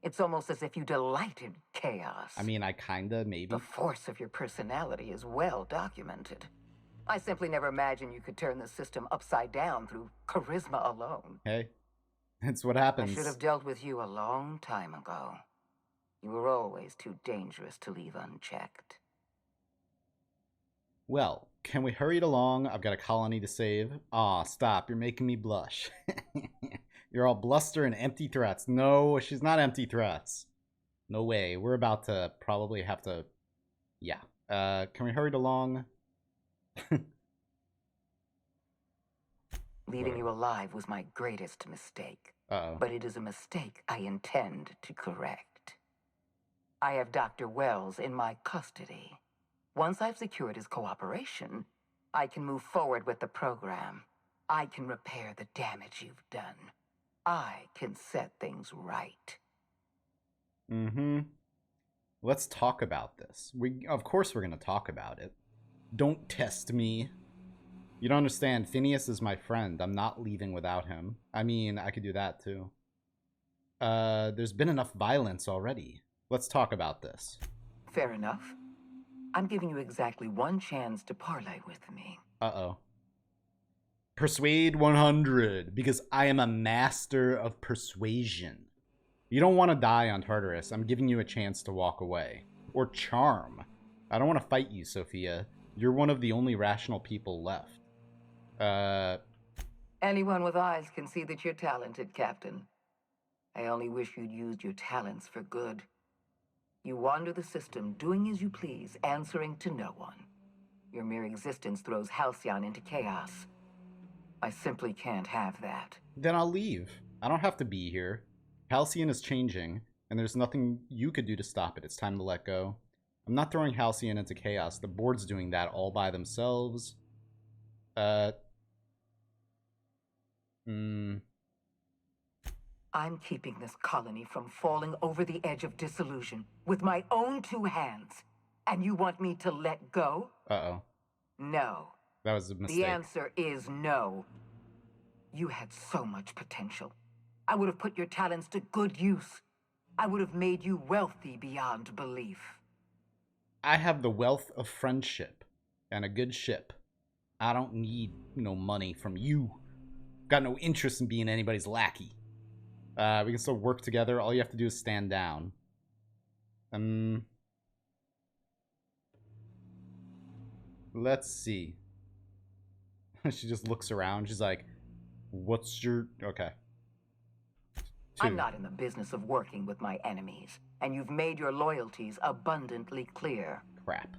It's almost as if you delight in chaos. I mean, I kinda, maybe. The force of your personality is well documented. I simply never imagined you could turn the system upside down through charisma alone. Hey, that's what happens. I should have dealt with you a long time ago. You were always too dangerous to leave unchecked. Well, can we hurry it along? I've got a colony to save. Aw, stop. You're making me blush. You're all bluster and empty threats. No, she's not empty threats. No way. We're about to probably have to... Yeah. Can we hurry it along? Leaving you alive was my greatest mistake. Uh-oh. But it is a mistake I intend to correct. I have Dr. Wells in my custody. Once I've secured his cooperation, I can move forward with the program. I can repair the damage you've done. I can set things right. Mm-hmm. Let's talk about this. Of course we're gonna talk about it. Don't test me. You don't understand. Phineas is my friend. I'm not leaving without him. I mean, I could do that too. There's been enough violence already. Let's talk about this. Fair enough. I'm giving you exactly one chance to parlay with me. Uh-oh. Persuade 100, because I am a master of persuasion. You don't want to die on Tartarus. I'm giving you a chance to walk away. Or charm. I don't want to fight you, Sophia. You're one of the only rational people left. Anyone with eyes can see that you're talented, Captain. I only wish you'd used your talents for good. You wander the system, doing as you please, answering to no one. Your mere existence throws Halcyon into chaos. I simply can't have that. Then I'll leave. I don't have to be here. Halcyon is changing, and there's nothing you could do to stop it. It's time to let go. I'm not throwing Halcyon into chaos. The board's doing that all by themselves. I'm keeping this colony from falling over the edge of dissolution with my own two hands. And you want me to let go? Uh-oh. No. That was a mistake. The answer is no. You had so much potential. I would have put your talents to good use. I would have made you wealthy beyond belief. I have the wealth of friendship and a good ship. I don't need no money from you. Got no interest in being anybody's lackey. We can still work together. All you have to do is stand down. Let's see. She just looks around. She's like, what's your... Okay. 2. I'm not in the business of working with my enemies, and you've made your loyalties abundantly clear. Crap.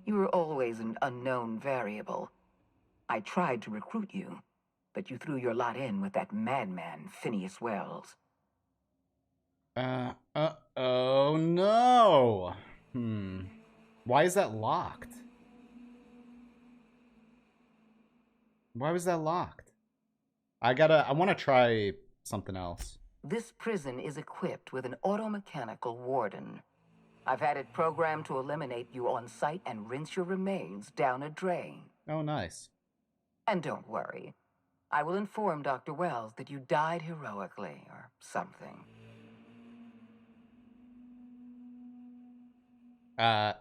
You were always an unknown variable. I tried to recruit you, but you threw your lot in with that madman, Phineas Wells. Oh no! Why is that locked? Why was that locked? I want to try something else. This prison is equipped with an automechanical warden. I've had it programmed to eliminate you on sight and rinse your remains down a drain. Oh, nice. And don't worry. I will inform Dr. Wells that you died heroically or something. I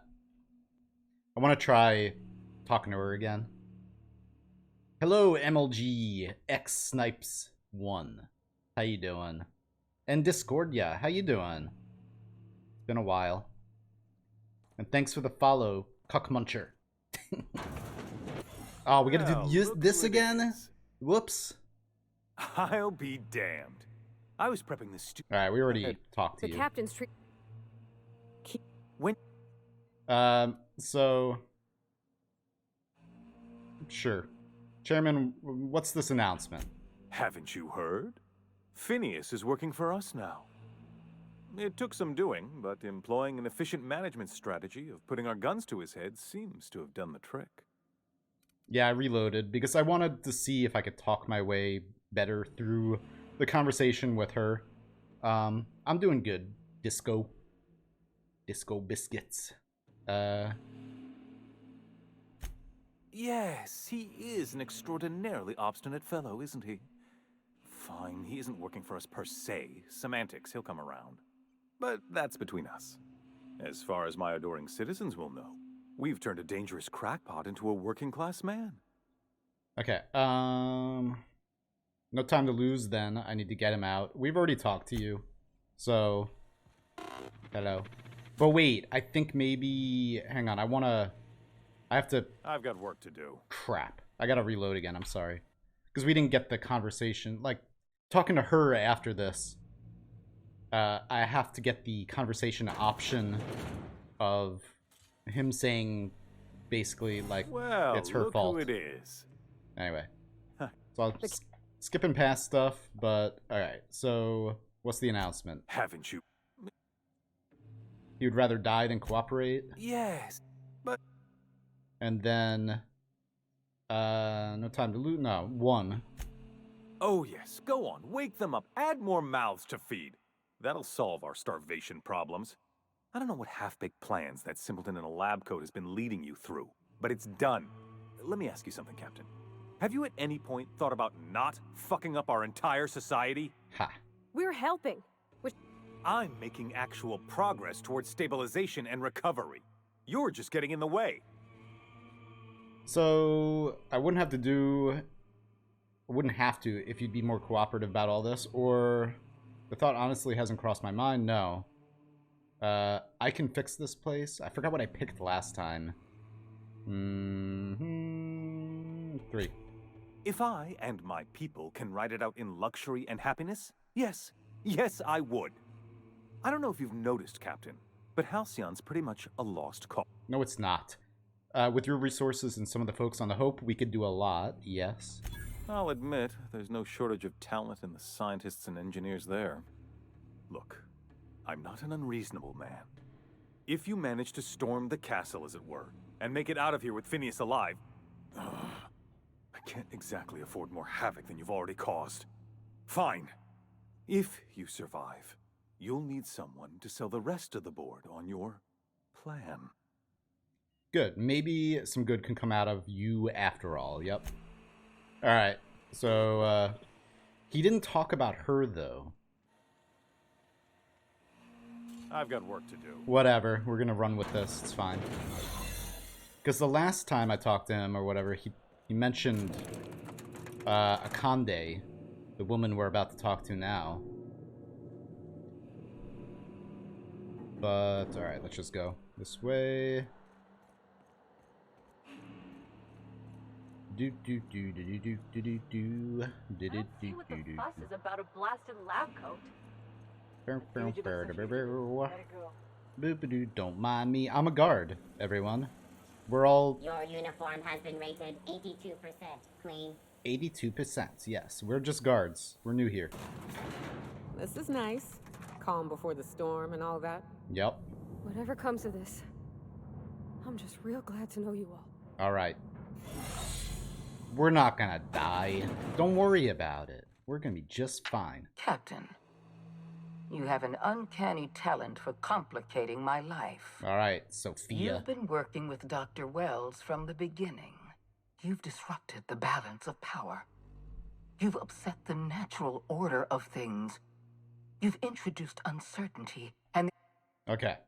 want to try talking to her again. Hello, MLG X Snipes 1. How you doing? And Discordia, how you doing? It's been a while. And thanks for the follow, Cuck Muncher. Oh, we gotta do this again? Whoops. I'll be damned. I was prepping this. Alright, we already talked to the you. The captain's treat. When? So... Sure. Chairman, what's this announcement? Haven't you heard? Phineas is working for us now. It took some doing, but employing an efficient management strategy of putting our guns to his head seems to have done the trick. Yeah, I reloaded because I wanted to see if I could talk my way better through the conversation with her. I'm doing good, Disco. Disco biscuits. Yes, he is an extraordinarily obstinate fellow, isn't he? Fine, he isn't working for us per se. Semantics, he'll come around. But that's between us. As far as my adoring citizens will know, we've turned a dangerous crackpot into a working-class man. Okay, no time to lose then. I need to get him out. We've already talked to you. So, hello. But wait, I think maybe... Hang on, I've got work to do. Crap. I gotta reload again, I'm sorry. Because we didn't get the conversation. Like, talking to her after this, I have to get the conversation option of him saying, basically, like, well, it's her fault. Who it is. Anyway. So I'll skipping past stuff, but, alright. So, what's the announcement? Haven't you? He would rather die than cooperate. Yes, but... And then... no time to loot? No, 1. Oh yes, go on, wake them up, add more mouths to feed. That'll solve our starvation problems. I don't know what half-baked plans that simpleton in a lab coat has been leading you through, but it's done. Let me ask you something, Captain. Have you at any point thought about not fucking up our entire society? Ha. We're helping. I'm making actual progress towards stabilization and recovery. You're just getting in the way. So, I wouldn't have to if you'd be more cooperative about all this, or the thought honestly hasn't crossed my mind. No. I can fix this place. I forgot what I picked last time. 3. If I and my people can ride it out in luxury and happiness, yes, I would. I don't know if you've noticed, Captain, but Halcyon's pretty much a lost cause. No, it's not. With your resources and some of the folks on the Hope, we could do a lot, yes. I'll admit, there's no shortage of talent in the scientists and engineers there. Look, I'm not an unreasonable man. If you manage to storm the castle, as it were, and make it out of here with Phineas alive, I can't exactly afford more havoc than you've already caused. Fine. If you survive, you'll need someone to sell the rest of the board on your plan. Good. Maybe some good can come out of you after all. Yep. Alright. So, he didn't talk about her, though. I've got work to do. Whatever. We're gonna run with this. It's fine. Because the last time I talked to him, or whatever, he mentioned Akande, the woman we're about to talk to now. But, alright, let's just go this way. Do do do do do do do do do do do do What the do. fuss is about a blasted lab coat? Boop-a-doo, don't mind me. I'm a guard, everyone. We're all... Your uniform has been rated 82% clean. 82%, yes. We're just guards. We're new here. This is nice. Calm before the storm and all that. Yep. Whatever comes of this, I'm just real glad to know you all. Alright. We're not gonna die. Don't worry about it. We're gonna be just fine. Captain, you have an uncanny talent for complicating my life. Alright, Sophia. You've been working with Dr. Wells from the beginning. You've disrupted the balance of power. You've upset the natural order of things. You've introduced uncertainty and... Okay.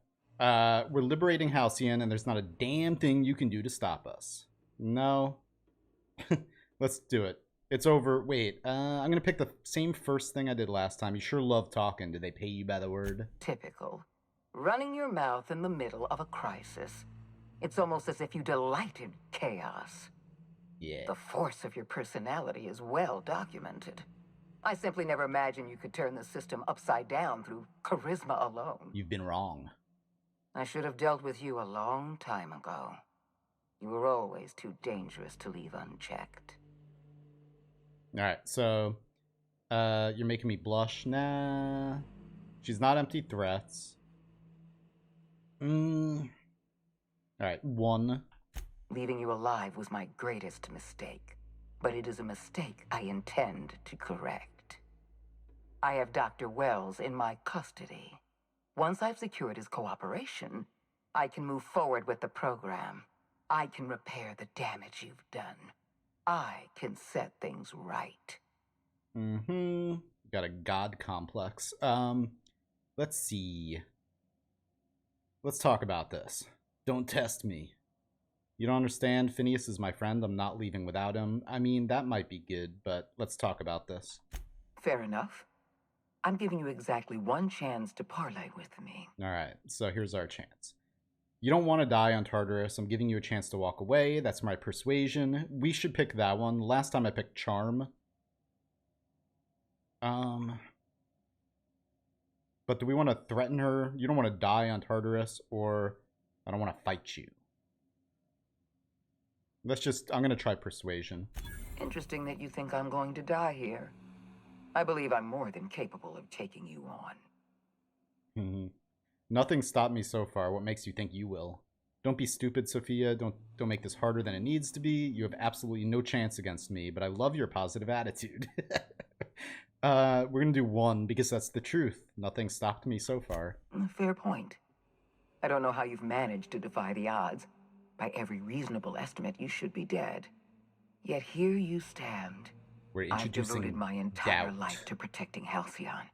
We're liberating Halcyon, and there's not a damn thing you can do to stop us. No. Let's do it. It's over. Wait, I'm gonna pick the same first thing I did last time. You sure love talking. Did they pay you by the word? Typical. Running your mouth in the middle of a crisis. It's almost as if you delight in chaos. Yeah. The force of your personality is well documented. I simply never imagined you could turn the system upside down through charisma alone. You've been wrong. I should have dealt with you a long time ago. You were always too dangerous to leave unchecked. Alright, so... you're making me blush? Nah. She's not empty threats. Alright, 1. Leaving you alive was my greatest mistake. But it is a mistake I intend to correct. I have Dr. Wells in my custody. Once I've secured his cooperation, I can move forward with the program. I can repair the damage you've done. I can set things right. Got a god complex. Let's see. Let's talk about this. Don't test me. You don't understand? Phineas is my friend. I'm not leaving without him. I mean, that might be good, but let's talk about this. Fair enough. I'm giving you exactly one chance to parlay with me. Alright, so here's our chance. You don't want to die on Tartarus. I'm giving you a chance to walk away. That's my persuasion. We should pick that one. Last time I picked charm. But do we want to threaten her? You don't want to die on Tartarus, or I don't want to fight you. Let's just... I'm going to try persuasion. Interesting that you think I'm going to die here. I believe I'm more than capable of taking you on. Nothing stopped me so far. What makes you think you will? Don't be stupid, Sophia. Don't make this harder than it needs to be. You have absolutely no chance against me, but I love your positive attitude. We're gonna do 1 because that's the truth. Nothing stopped me so far. Fair point. I don't know how you've managed to defy the odds. By every reasonable estimate, you should be dead. Yet here you stand. We're I've introducing devoted my entire doubt. life to protecting Halcyon.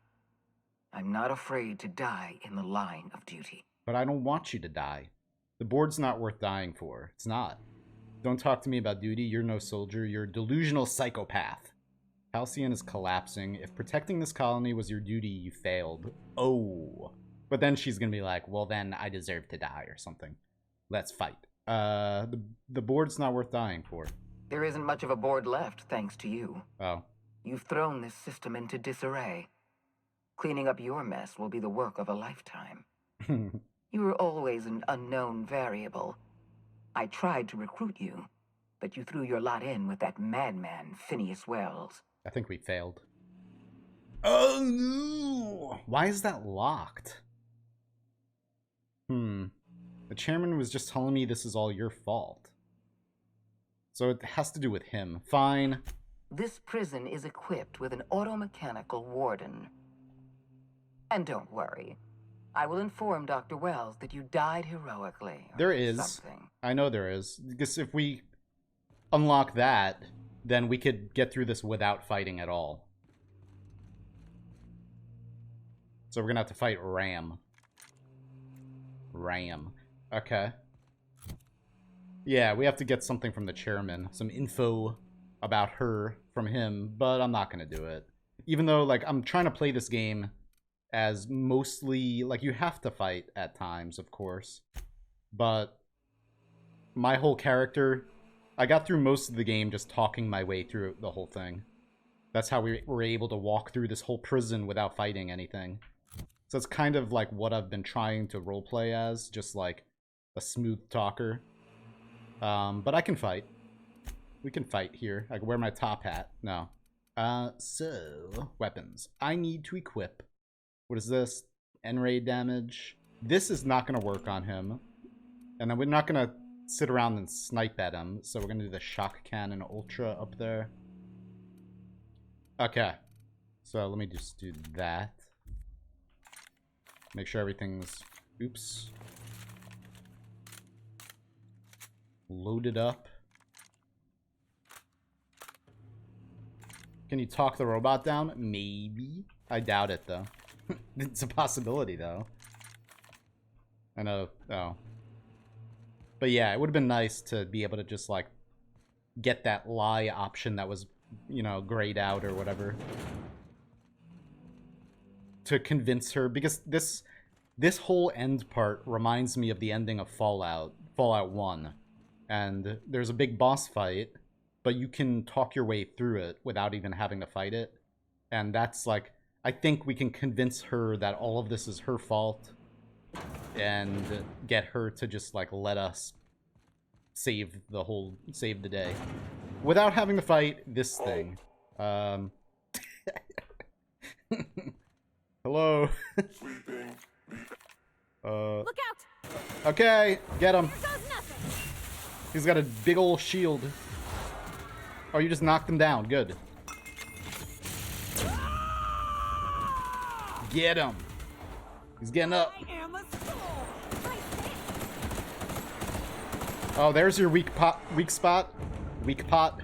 I'm not afraid to die in the line of duty. But I don't want you to die. The board's not worth dying for. It's not. Don't talk to me about duty. You're no soldier. You're a delusional psychopath. Halcyon is collapsing. If protecting this colony was your duty, you failed. Oh. But then she's gonna be like, well, then I deserve to die or something. Let's fight. The board's not worth dying for. There isn't much of a board left, thanks to you. Oh. You've thrown this system into disarray. Cleaning up your mess will be the work of a lifetime. You were always an unknown variable. I tried to recruit you, but you threw your lot in with that madman, Phineas Wells. I think we failed. Oh no! Why is that locked? The chairman was just telling me this is all your fault. So it has to do with him. Fine. This prison is equipped with an automechanical warden. And don't worry. I will inform Dr. Wells that you died heroically. There is. Something. I know there is. Because if we unlock that, then we could get through this without fighting at all. So we're gonna have to fight Ram. Okay. Yeah, we have to get something from the chairman. Some info about her from him, but I'm not gonna do it. Even though, like, I'm trying to play this game as mostly, like, you have to fight at times, of course. But my whole character, I got through most of the game just talking my way through the whole thing. That's how we were able to walk through this whole prison without fighting anything. So it's kind of like what I've been trying to roleplay as, just like a smooth talker. But I can fight. We can fight here. I can wear my top hat. No. So, weapons. I need to equip. What is this? N-ray damage. This is not going to work on him. And then we're not going to sit around and snipe at him. So we're going to do the shock cannon ultra up there. Okay. So let me just do that. Make sure everything's... Oops. Loaded up. Can you talk the robot down? Maybe. I doubt it, though. It's a possibility, though. I know. Oh. But yeah, it would have been nice to be able to just, like, get that lie option that was, you know, grayed out or whatever. To convince her, because this whole end part reminds me of the ending of Fallout 1. And there's a big boss fight, but you can talk your way through it without even having to fight it. And that's like, I think we can convince her that all of this is her fault and get her to just like let us save the day without having to fight this thing. Hello. Look out! Okay, get him. Here goes nothing. He's got a big old shield. Oh, you just knocked him down. Good. Get him. He's getting up. Oh, there's your weak spot. Weak pot.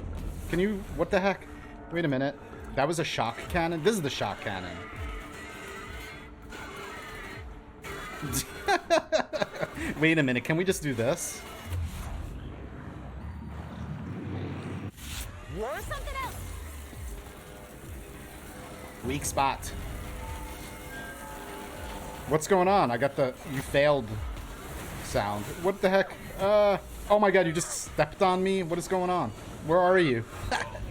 Can you... What the heck? Wait a minute. That was a shock cannon? This is the shock cannon. Wait a minute. Can we just do this? Or something else. Weak spot. What's going on? I got the you failed sound. What the heck? Oh my god, you just stepped on me? What is going on? Where are you?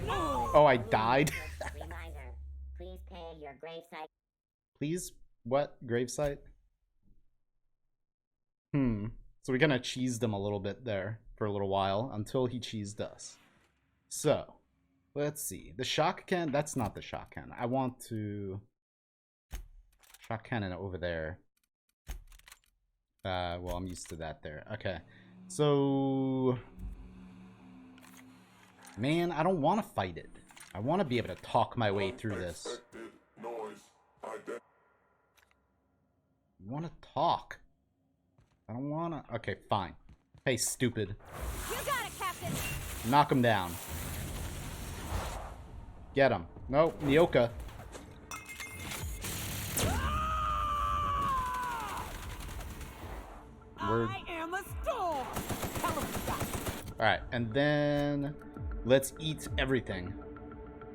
Oh, I died. Reminder, please pay your gravesite. Please? What? Gravesite? So we kind of cheesed him a little bit there for a little while until he cheesed us. So, let's see. The shock cannon, that's not the shock cannon. I want to... Shock cannon over there. Well, I'm used to that there. Okay. So... Man, I don't want to fight it. I want to be able to talk my way through this. I want to talk. I don't want to... Okay, fine. Hey, stupid. You got it, Captain. Knock him down. Get him. Nope, Nyoka. I am a storm. Alright, and then let's eat everything.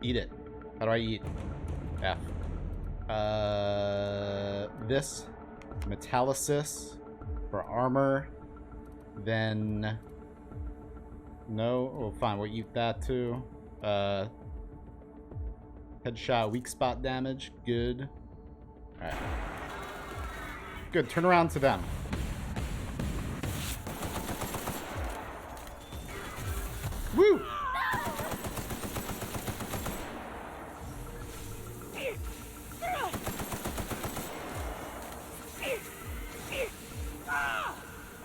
Eat it. How do I eat? F. This. Metallysis for armor. Then... No? Oh, fine. We'll eat that too. Headshot, weak spot damage. Good. Alright. Good. Turn around to them. Woo!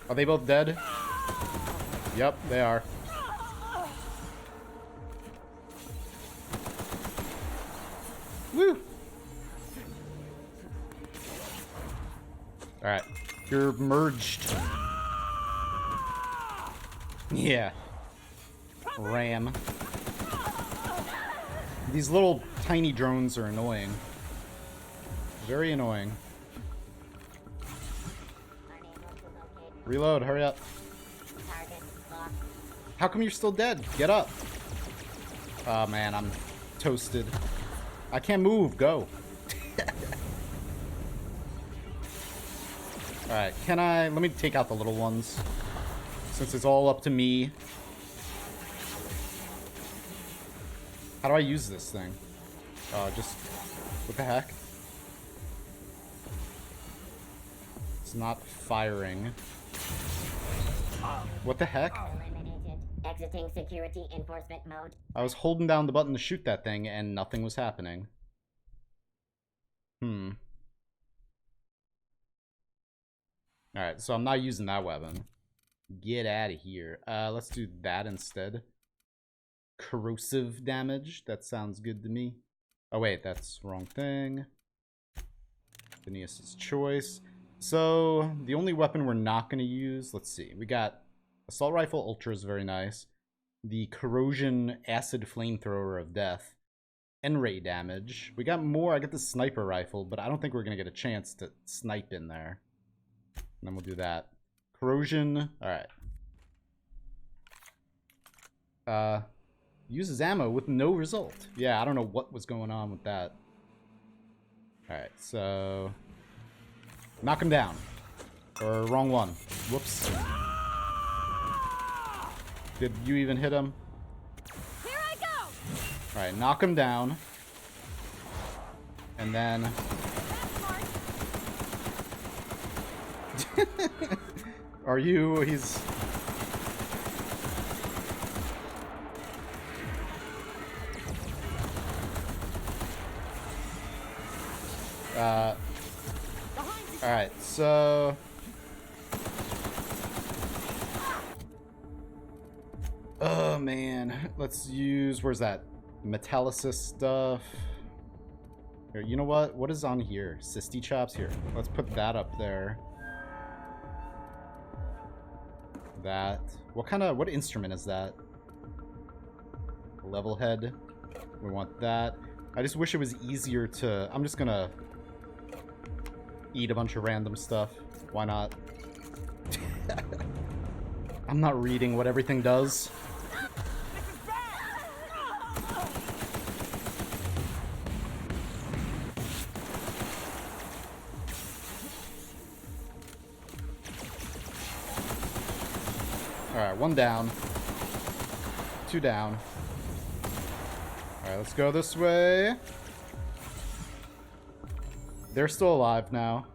Are they both dead? Yep, they are. Woo! Alright. You're merged. Yeah. Ram. These little tiny drones are annoying. Very annoying. Reload, hurry up. How come you're still dead? Get up. Oh man, I'm toasted. I can't move, go. Alright, let me take out the little ones. Since it's all up to me. How do I use this thing? Just... What the heck? It's not firing. What the heck? Exiting security enforcement mode. I was holding down the button to shoot that thing and nothing was happening. Alright, so I'm not using that weapon. Get out of here. Let's do that instead. Corrosive damage. That sounds good to me. Oh wait, that's the wrong thing. Phineas's choice. So, the only weapon we're not going to use, let's see. We got Assault Rifle Ultra is very nice. The Corrosion Acid Flamethrower of Death. N-ray damage. We got more. I got the Sniper Rifle, but I don't think we're going to get a chance to snipe in there. And then we'll do that. Corrosion. Alright. Uses ammo with no result. Yeah, I don't know what was going on with that. Alright, so... Knock him down. Or wrong one. Whoops. Did you even hit him? Here I go. Alright, knock him down. And then... Are you... He's... Alright, so... Oh, man. Let's use... Where's that? Metallysis stuff. Here, you know what? What is on here? Sisty chops? Here. Let's put that up there. That. What instrument is that? Level head. We want that. I just wish it was easier to... I'm just gonna... eat a bunch of random stuff. Why not? I'm not reading what everything does. Alright, one down. Two down. Alright, let's go this way. They're still alive now.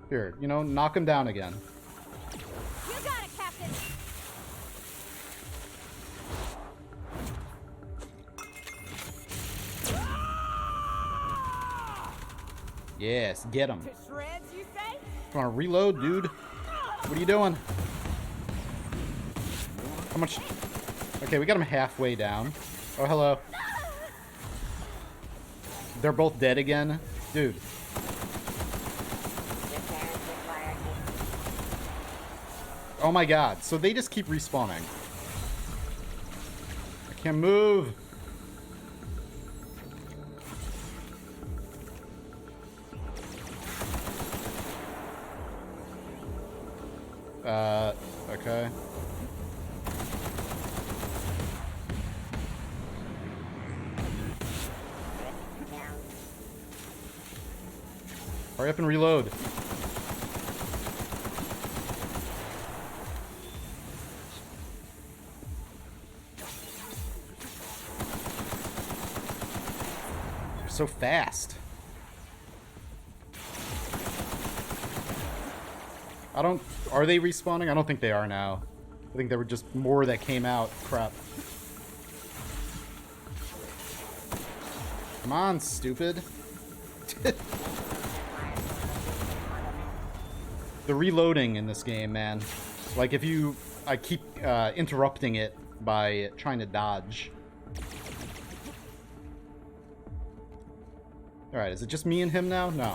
Here, you know, knock them down again. You got it, Captain. Yes, get them. To shreds, you say? Come on, reload, dude. What are you doing? How much? Okay, we got him halfway down. Oh, hello. They're both dead again? Dude. Oh my god. So they just keep respawning. I can't move. Okay. Hurry up and reload. You're so fast. Are they respawning? I don't think they are now. I think there were just more that came out. Crap. Come on, stupid. The reloading in this game, man. Like, I keep interrupting it by trying to dodge. Alright, is it just me and him now? No.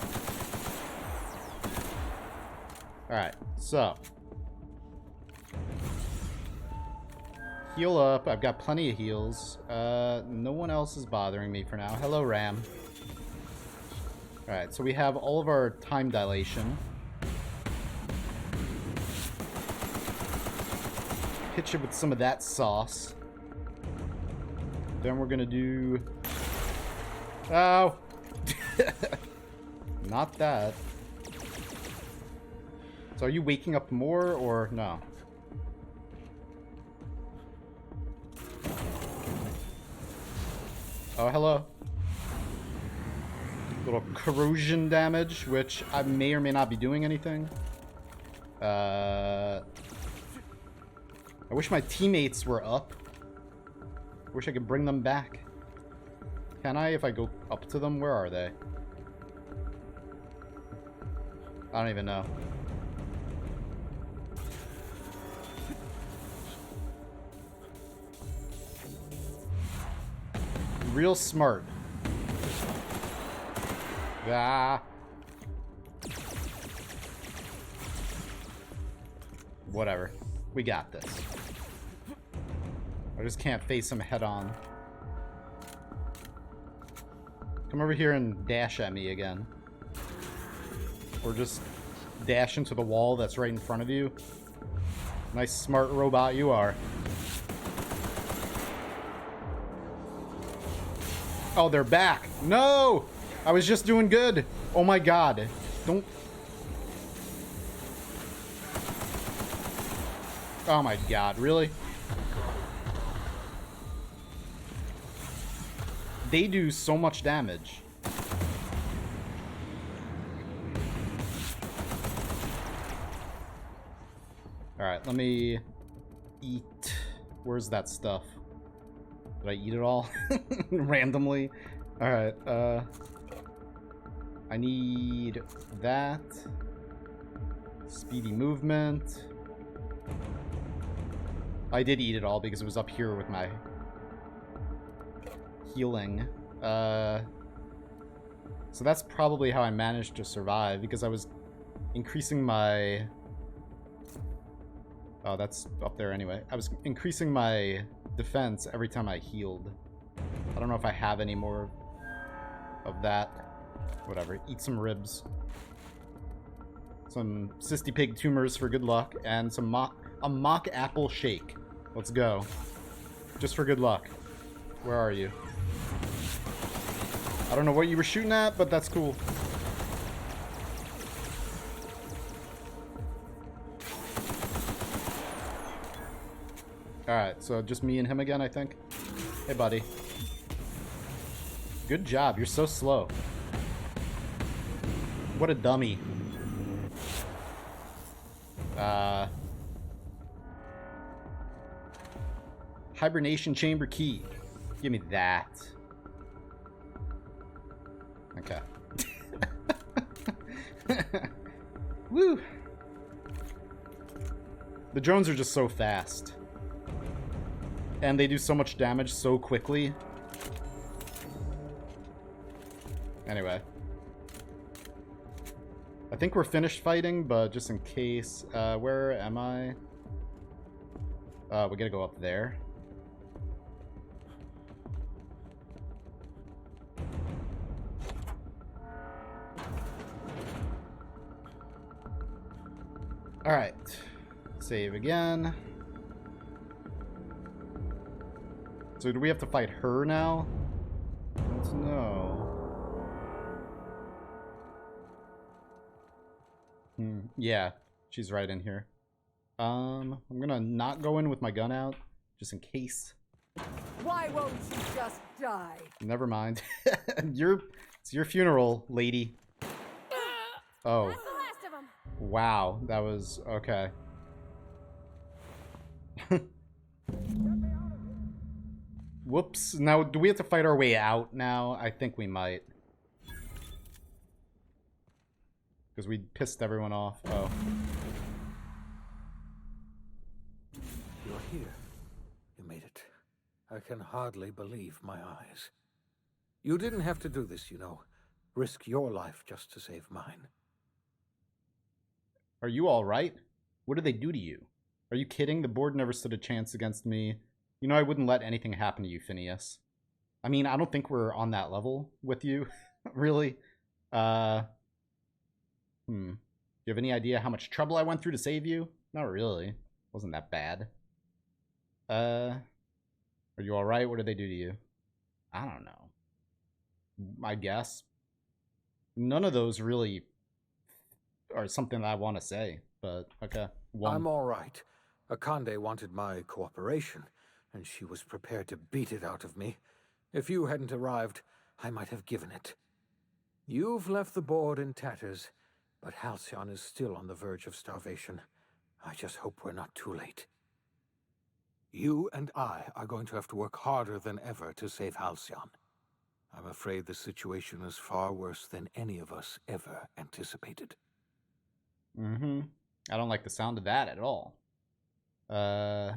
Alright, so. Heal up. I've got plenty of heals. No one else is bothering me for now. Hello, Ram. Alright, so we have all of our time dilation. Hit you with some of that sauce. Then we're gonna do... Oh! Not that. So are you waking up more, or no? Oh, hello. Little corrosion damage, which I may or may not be doing anything. I wish my teammates were up. I wish I could bring them back. Can I, if I go up to them? Where are they? I don't even know. Real smart. Ah. Whatever. We got this. I just can't face him head on. Come over here and dash at me again. Or just dash into the wall that's right in front of you. Nice smart robot you are. Oh, they're back. No! I was just doing good. Oh my god. Don't... Oh my god, really? They do so much damage. Alright, let me eat. Where's that stuff? Did I eat it all? Randomly? Alright, I need that. Speedy movement. I did eat it all because it was up here with my healing. So that's probably how I managed to survive, because I was increasing my... Oh, that's up there anyway. I was increasing my defense every time I healed. I don't know if I have any more of that. Whatever. Eat some ribs. Some cysty pig tumors for good luck, and some a mock apple shake. Let's go. Just for good luck. Where are you? I don't know what you were shooting at, but that's cool. Alright, so just me and him again, I think. Hey, buddy. Good job. You're so slow. What a dummy. Hibernation chamber key. Give me that. Okay. The drones are just so fast. And they do so much damage so quickly. Anyway. I think we're finished fighting, but just in case... where am I? We gotta go up there. Alright. Save again. So do we have to fight her now? Let's know. Yeah, she's right in here. I'm gonna not go in with my gun out, just in case. Why won't you just die? Never mind. It's your funeral, lady. Oh. That's the last of them. Wow, that was okay. Whoops. Now, do we have to fight our way out now? I think we might. Because we pissed everyone off. Oh. You're here. You made it. I can hardly believe my eyes. You didn't have to do this, you know. Risk your life just to save mine. Are you alright? What did they do to you? Are you kidding? The board never stood a chance against me. You know I wouldn't let anything happen to you, Phineas. I mean, I don't think we're on that level with you. Really. Do you have any idea how much trouble I went through to save you? Not really. Wasn't that bad. Are you alright? What did they do to you? I don't know. I guess. None of those really are something that I want to say, but okay. I'm alright. Akande wanted my cooperation, and she was prepared to beat it out of me. If you hadn't arrived, I might have given it. You've left the board in tatters, but Halcyon is still on the verge of starvation. I just hope we're not too late. You and I are going to have to work harder than ever to save Halcyon. I'm afraid the situation is far worse than any of us ever anticipated. I don't like the sound of that at all. I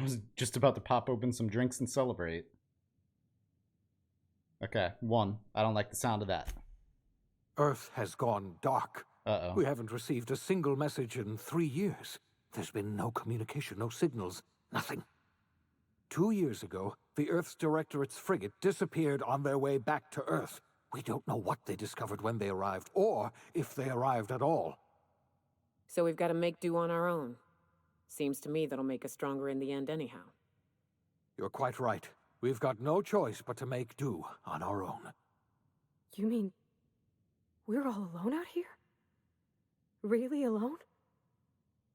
was just about to pop open some drinks and celebrate. Okay, 1. I don't like the sound of that. Earth has gone dark. Uh-oh. We haven't received a single message in 3 years. There's been no communication, no signals, nothing. 2 years ago, the Earth's Directorate's frigate disappeared on their way back to Earth. We don't know what they discovered when they arrived, or if they arrived at all. So we've got to make do on our own. Seems to me that'll make us stronger in the end anyhow. You're quite right. We've got no choice but to make do on our own. You mean we're all alone out here? Really alone?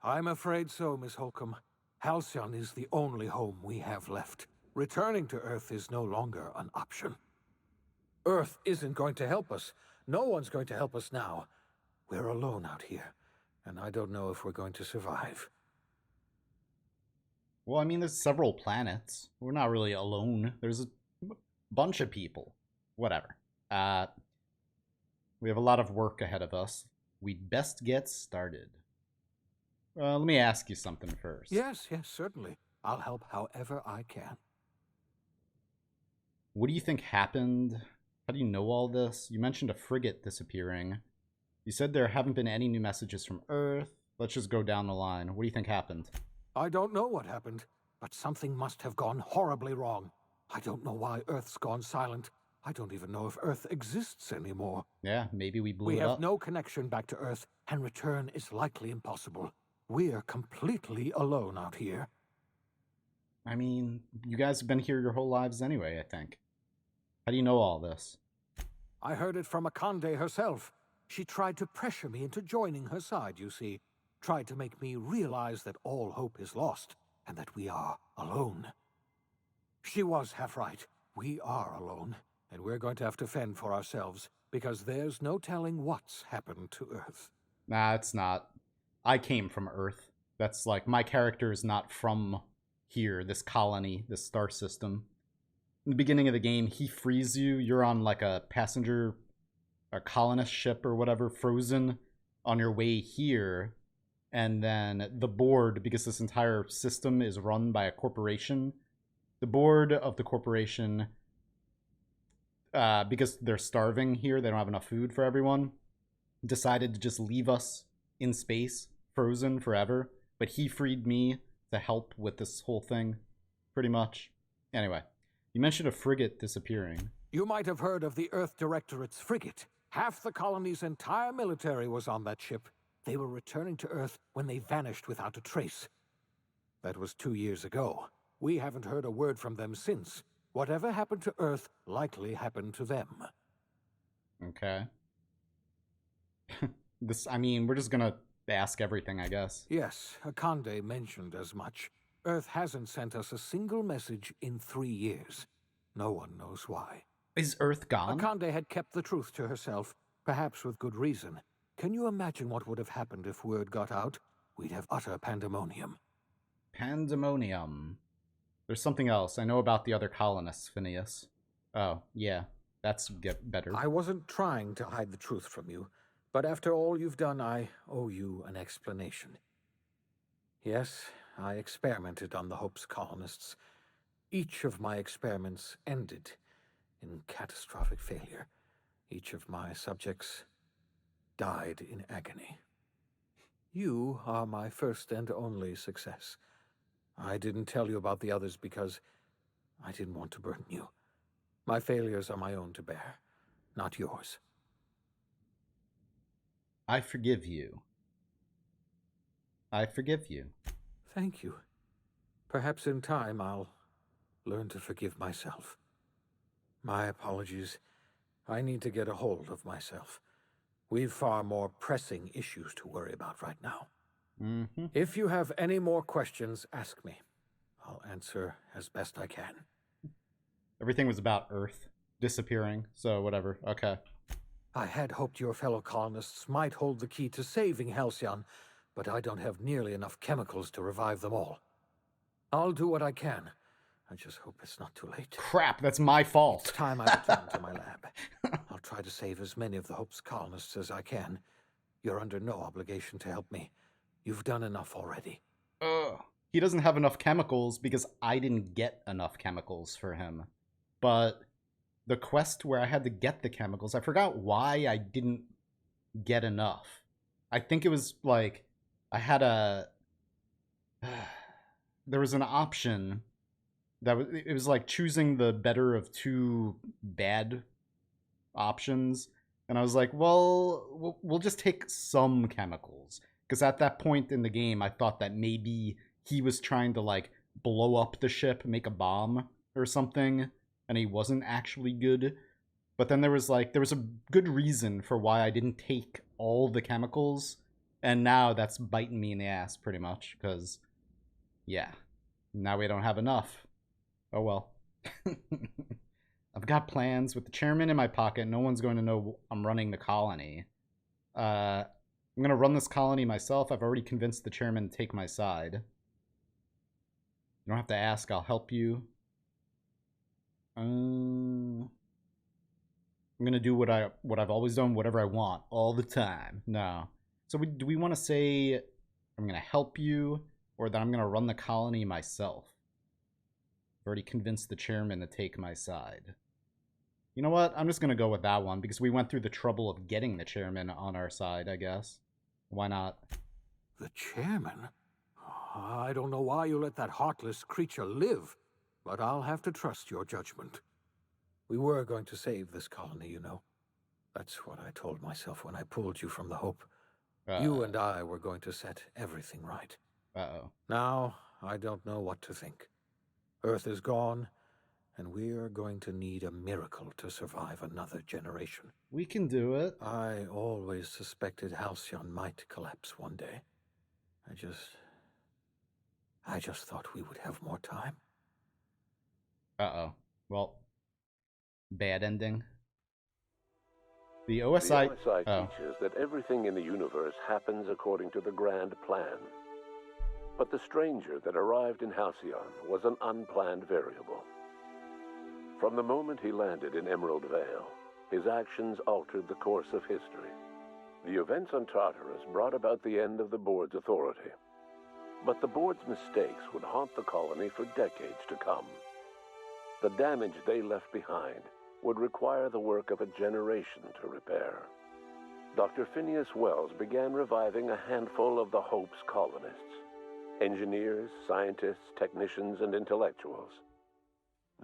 I'm afraid so, Miss Holcomb. Halcyon is the only home we have left. Returning to Earth is no longer an option. Earth isn't going to help us. No one's going to help us now. We're alone out here, and I don't know if we're going to survive. Well, I mean, there's several planets. We're not really alone. There's a bunch of people. Whatever. We have a lot of work ahead of us. We'd best get started. Let me ask you something first. Yes, certainly. I'll help however I can. What do you think happened? How do you know all this? You mentioned a frigate disappearing. You said there haven't been any new messages from Earth. Let's just go down the line. What do you think happened? I don't know what happened, but something must have gone horribly wrong. I don't know why Earth's gone silent. I don't even know if Earth exists anymore. Yeah, maybe we blew it up. We have no connection back to Earth, and return is likely impossible. We're completely alone out here. I mean, you guys have been here your whole lives anyway, I think. How do you know all this? I heard it from Akande herself. She tried to pressure me into joining her side, you see. Tried to make me realize that all hope is lost, and that we are alone. She was half right. We are alone, and we're going to have to fend for ourselves, because there's no telling what's happened to Earth. Nah, it's not. I came from Earth. That's like, my character is not from here, this colony, this star system. In the beginning of the game, he frees you. You're on like a passenger, a colonist ship or whatever, frozen on your way here. and then the board, because this entire system is run by a corporation, the board of the corporation, because they're starving here, they don't have enough food for everyone, decided to just leave us in space, frozen forever. But he freed me to help with this whole thing, pretty much. Anyway, you mentioned a frigate disappearing. You might have heard of the Earth Directorate's frigate. Half the colony's entire military was on that ship. They were returning to Earth when they vanished without a trace. That was 2 years ago. We haven't heard a word from them since. Whatever happened to Earth likely happened to them. Okay. I mean, we're just gonna ask everything, I guess. Yes, Akande mentioned as much. Earth hasn't sent us a single message in 3 years. No one knows why. Is Earth gone? Akande had kept the truth to herself, perhaps with good reason. Can you imagine what would have happened if word got out? We'd have utter pandemonium. Pandemonium. There's something else. I know about the other colonists, Phineas. Oh, yeah. That's better. I wasn't trying to hide the truth from you, but after all you've done, I owe you an explanation. Yes, I experimented on the Hope's colonists. Each of my experiments ended in catastrophic failure. Each of my subjects died in agony. You are my first and only success. I didn't tell you about the others because I didn't want to burden you. My failures are my own to bear, not yours. I forgive you. I forgive you. Thank you. Perhaps in time I'll learn to forgive myself. My apologies. I need to get a hold of myself. We've far more pressing issues to worry about right now. Mm-hmm. If you have any more questions, ask me. I'll answer as best I can. Everything was about Earth disappearing, so whatever. Okay. I had hoped your fellow colonists might hold the key to saving Halcyon, but I don't have nearly enough chemicals to revive them all. I'll do what I can. I just hope it's not too late. Crap, that's my fault. It's time I return to my lab. I'll try to save as many of the Hope's colonists as I can. You're under no obligation to help me. You've done enough already. He doesn't have enough chemicals because I didn't get enough chemicals for him. But the quest where I had to get the chemicals, I forgot why I didn't get enough. I think it was like I had a there was an option that it was like choosing the better of two bad options, and I was like, well, we'll just take some chemicals, because at that point in the game I thought that maybe he was trying to like blow up the ship, make a bomb or something, and he wasn't actually good. But then there was a good reason for why I didn't take all the chemicals, and now that's biting me in the ass pretty much, because yeah, now we don't have enough. Oh well. I've got plans with the chairman in my pocket. No one's going to know I'm running the colony. I'm going to run this colony myself. I've already convinced the chairman to take my side. You don't have to ask. I'll help you. I'm going to do what I've always done, whatever I want, all the time. No. So do we want to say I'm going to help you, or that I'm going to run the colony myself? I've already convinced the chairman to take my side. You know what? I'm just going to go with that one, because we went through the trouble of getting the chairman on our side, I guess. Why not? The chairman? I don't know why you let that heartless creature live, but I'll have to trust your judgment. We were going to save this colony, you know. That's what I told myself when I pulled you from the Hope. You and I were going to set everything right. Uh-oh. Now, I don't know what to think. Earth is gone, and we're going to need a miracle to survive another generation. We can do it. I always suspected Halcyon might collapse one day. I just thought we would have more time. Uh-oh. Well, bad ending. The OSI teaches that everything in the universe happens according to the grand plan. But the stranger that arrived in Halcyon was an unplanned variable. From the moment he landed in Emerald Vale, his actions altered the course of history. The events on Tartarus brought about the end of the board's authority. But the board's mistakes would haunt the colony for decades to come. The damage they left behind would require the work of a generation to repair. Dr. Phineas Wells began reviving a handful of the Hope's colonists. Engineers, scientists, technicians, and intellectuals.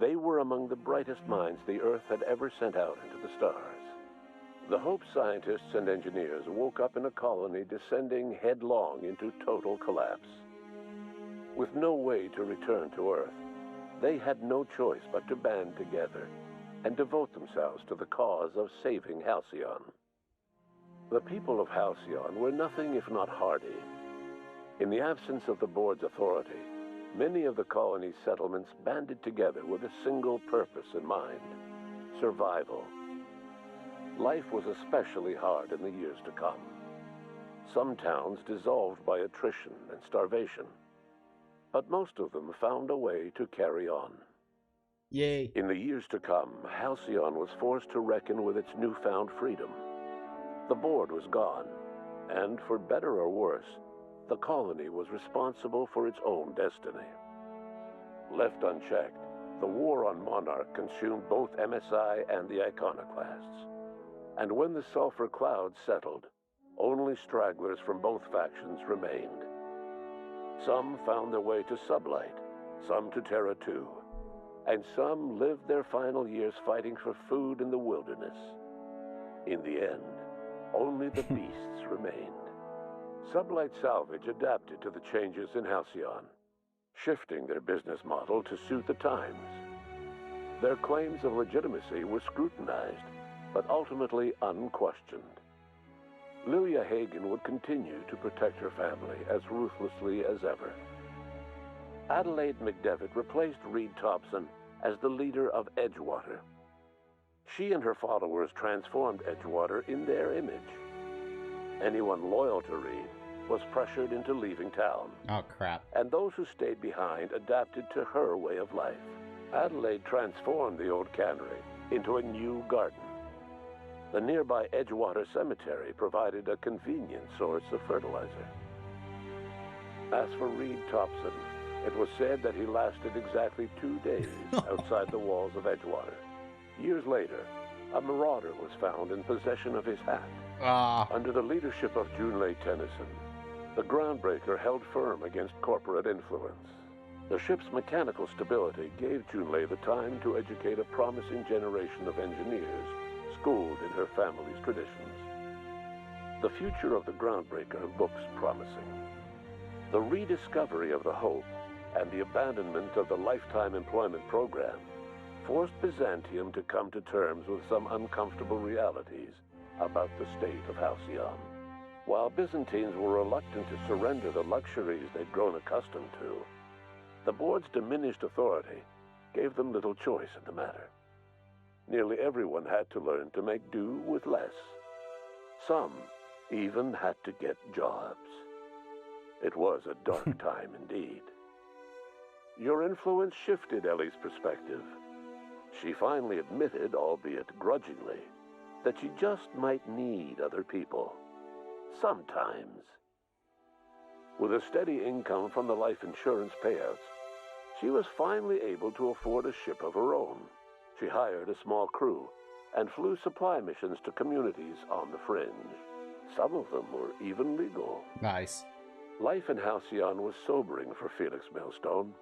They were among the brightest minds the Earth had ever sent out into the stars. The Hope scientists and engineers woke up in a colony descending headlong into total collapse. With no way to return to Earth, they had no choice but to band together and devote themselves to the cause of saving Halcyon. The people of Halcyon were nothing if not hardy. In the absence of the board's authority, many of the colony's settlements banded together with a single purpose in mind: survival. Life was especially hard in the years to come. Some towns dissolved by attrition and starvation, but most of them found a way to carry on. Yay. In the years to come, Halcyon was forced to reckon with its newfound freedom. The board was gone, and for better or worse, the colony was responsible for its own destiny. Left unchecked, the war on Monarch consumed both MSI and the Iconoclasts. And when the sulfur clouds settled, only stragglers from both factions remained. Some found their way to Sublight, some to Terra 2, and some lived their final years fighting for food in the wilderness. In the end, only the beasts remained. Sublight Salvage adapted to the changes in Halcyon, shifting their business model to suit the times. Their claims of legitimacy were scrutinized, but ultimately unquestioned. Lilia Hagen would continue to protect her family as ruthlessly as ever. Adelaide McDevitt replaced Reed Thompson as the leader of Edgewater. She and her followers transformed Edgewater in their image. Anyone loyal to Reed was pressured into leaving town. Oh, crap. And those who stayed behind adapted to her way of life. Adelaide transformed the old cannery into a new garden. The nearby Edgewater Cemetery provided a convenient source of fertilizer. As for Reed Thompson, it was said that he lasted exactly 2 days outside the walls of Edgewater. Years later, a marauder was found in possession of his hat. Under the leadership of Junlei Tennyson, the Groundbreaker held firm against corporate influence. The ship's mechanical stability gave Junlei the time to educate a promising generation of engineers schooled in her family's traditions. The future of the Groundbreaker looks promising. The rediscovery of the Hope and the abandonment of the lifetime employment program forced Byzantium to come to terms with some uncomfortable realities about the state of Halcyon. While Byzantines were reluctant to surrender the luxuries they'd grown accustomed to, the board's diminished authority gave them little choice in the matter. Nearly everyone had to learn to make do with less. Some even had to get jobs. It was a dark time indeed. Your influence shifted Ellie's perspective. She finally admitted, albeit grudgingly, that she just might need other people. Sometimes. With a steady income from the life insurance payouts, she was finally able to afford a ship of her own. She hired a small crew and flew supply missions to communities on the fringe. Some of them were even legal. Nice. Life in Halcyon was sobering for Felix Millstone.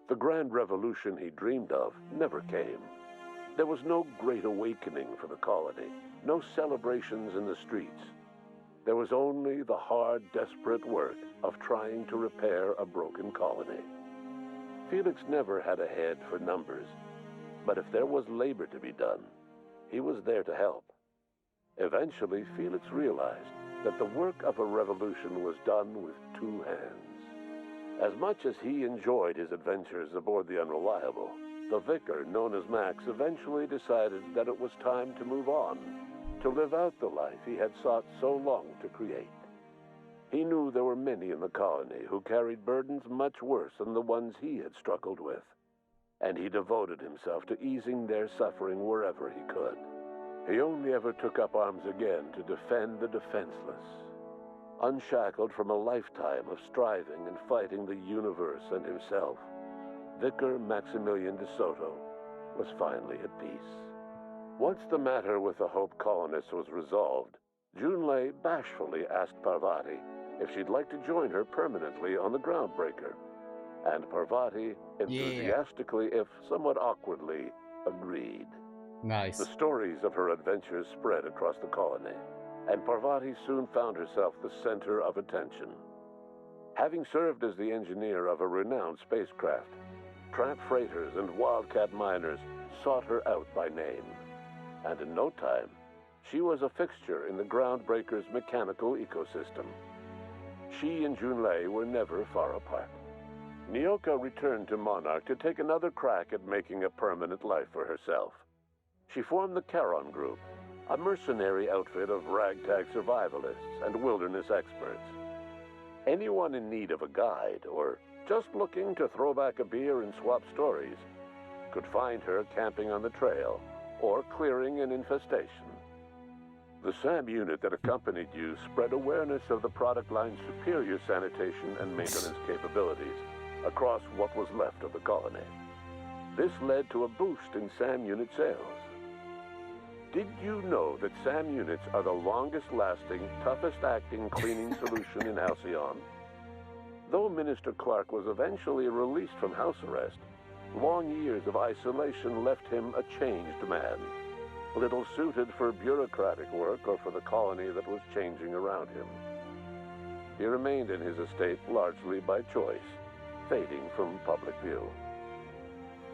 The grand revolution he dreamed of never came. There was no great awakening for the colony, no celebrations in the streets. There was only the hard, desperate work of trying to repair a broken colony. Felix never had a head for numbers, but if there was labor to be done, he was there to help. Eventually, Felix realized that the work of a revolution was done with two hands. As much as he enjoyed his adventures aboard the Unreliable, the vicar, known as Max, eventually decided that it was time to move on, to live out the life he had sought so long to create. He knew there were many in the colony who carried burdens much worse than the ones he had struggled with, and he devoted himself to easing their suffering wherever he could. He only ever took up arms again to defend the defenseless. Unshackled from a lifetime of striving and fighting the universe and himself, Vicar Maximilian de Soto was finally at peace. Once the matter with the Hope colonists was resolved, Junlei bashfully asked Parvati if she'd like to join her permanently on the Groundbreaker. And Parvati enthusiastically, if somewhat awkwardly, agreed. Nice. The stories of her adventures spread across the colony, and Parvati soon found herself the center of attention. Having served as the engineer of a renowned spacecraft, tramp freighters and wildcat miners sought her out by name. And in no time, she was a fixture in the Groundbreaker's mechanical ecosystem. She and Junlei were never far apart. Nyoka returned to Monarch to take another crack at making a permanent life for herself. She formed the Charon Group, a mercenary outfit of ragtag survivalists and wilderness experts. Anyone in need of a guide or just looking to throw back a beer and swap stories could find her camping on the trail or clearing an infestation. The SAM unit that accompanied you spread awareness of the product line's superior sanitation and maintenance capabilities across what was left of the colony. This led to a boost in SAM unit sales. Did you know that SAM units are the longest-lasting, toughest-acting cleaning solution in Halcyon? Though Minister Clark was eventually released from house arrest, long years of isolation left him a changed man, little suited for bureaucratic work or for the colony that was changing around him. He remained in his estate largely by choice, fading from public view.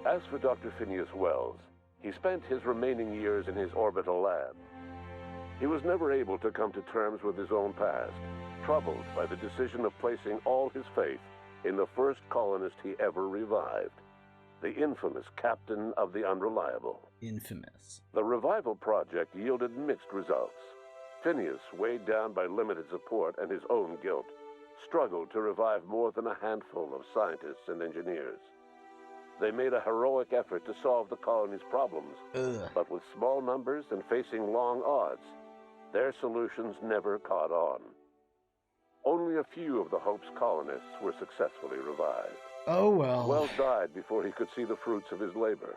As for Dr. Phineas Wells, he spent his remaining years in his orbital lab. He was never able to come to terms with his own past, troubled by the decision of placing all his faith in the first colonist he ever revived, the infamous Captain of the Unreliable. Infamous. The revival project yielded mixed results. Phineas, weighed down by limited support and his own guilt, struggled to revive more than a handful of scientists and engineers. They made a heroic effort to solve the colony's problems, but with small numbers and facing long odds, their solutions never caught on. Only a few of the Hope's colonists were successfully revived. Oh well. Wells died before he could see the fruits of his labor.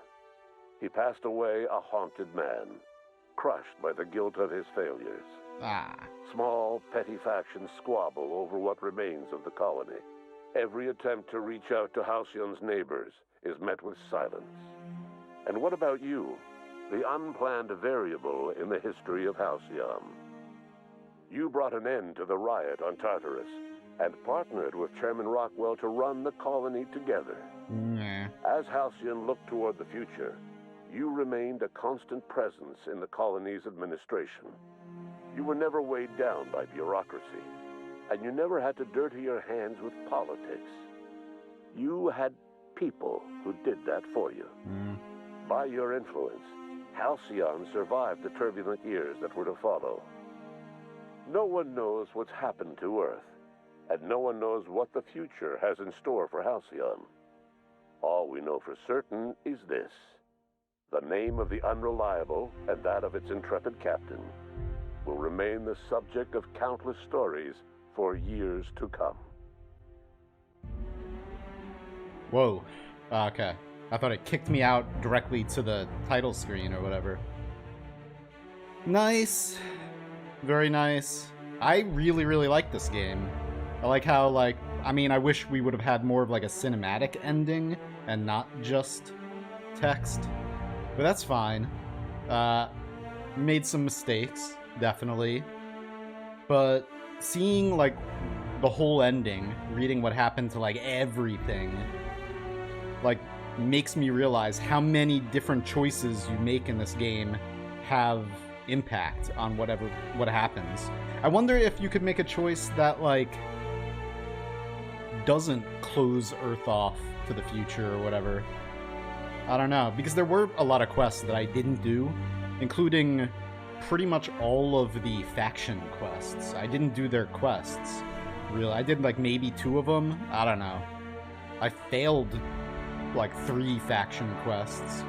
He passed away a haunted man, crushed by the guilt of his failures. Small, petty factions squabble over what remains of the colony. Every attempt to reach out to Halcyon's neighbors is met with silence. And what about you, the unplanned variable in the history of Halcyon? You brought an end to the riot on Tartarus and partnered with Chairman Rockwell to run the colony together. As Halcyon looked toward the future, you remained a constant presence in the colony's administration. You were never weighed down by bureaucracy, and you never had to dirty your hands with politics. You had people who did that for you. By your influence, Halcyon survived the turbulent years that were to follow. No one knows what's happened to Earth, and no one knows what the future has in store for Halcyon. All we know for certain is this: the name of the Unreliable and that of its intrepid captain will remain the subject of countless stories for years to come. Whoa. Okay. I thought it kicked me out directly to the title screen or whatever. Nice. Very nice. I really, really like this game. I like how, like, I mean, I wish we would have had more of, like, a cinematic ending and not just text. But that's fine. Made some mistakes, definitely. But seeing, like, the whole ending, reading what happened to, like, everything, like, makes me realize how many different choices you make in this game have impact on what happens. I wonder if you could make a choice that, like, doesn't close Earth off to the future or whatever. I don't know, because there were a lot of quests that I didn't do, including pretty much all of the faction quests. I didn't do their quests, really. I did, like, maybe 2 of them. I don't know. I failed, like, 3 faction quests.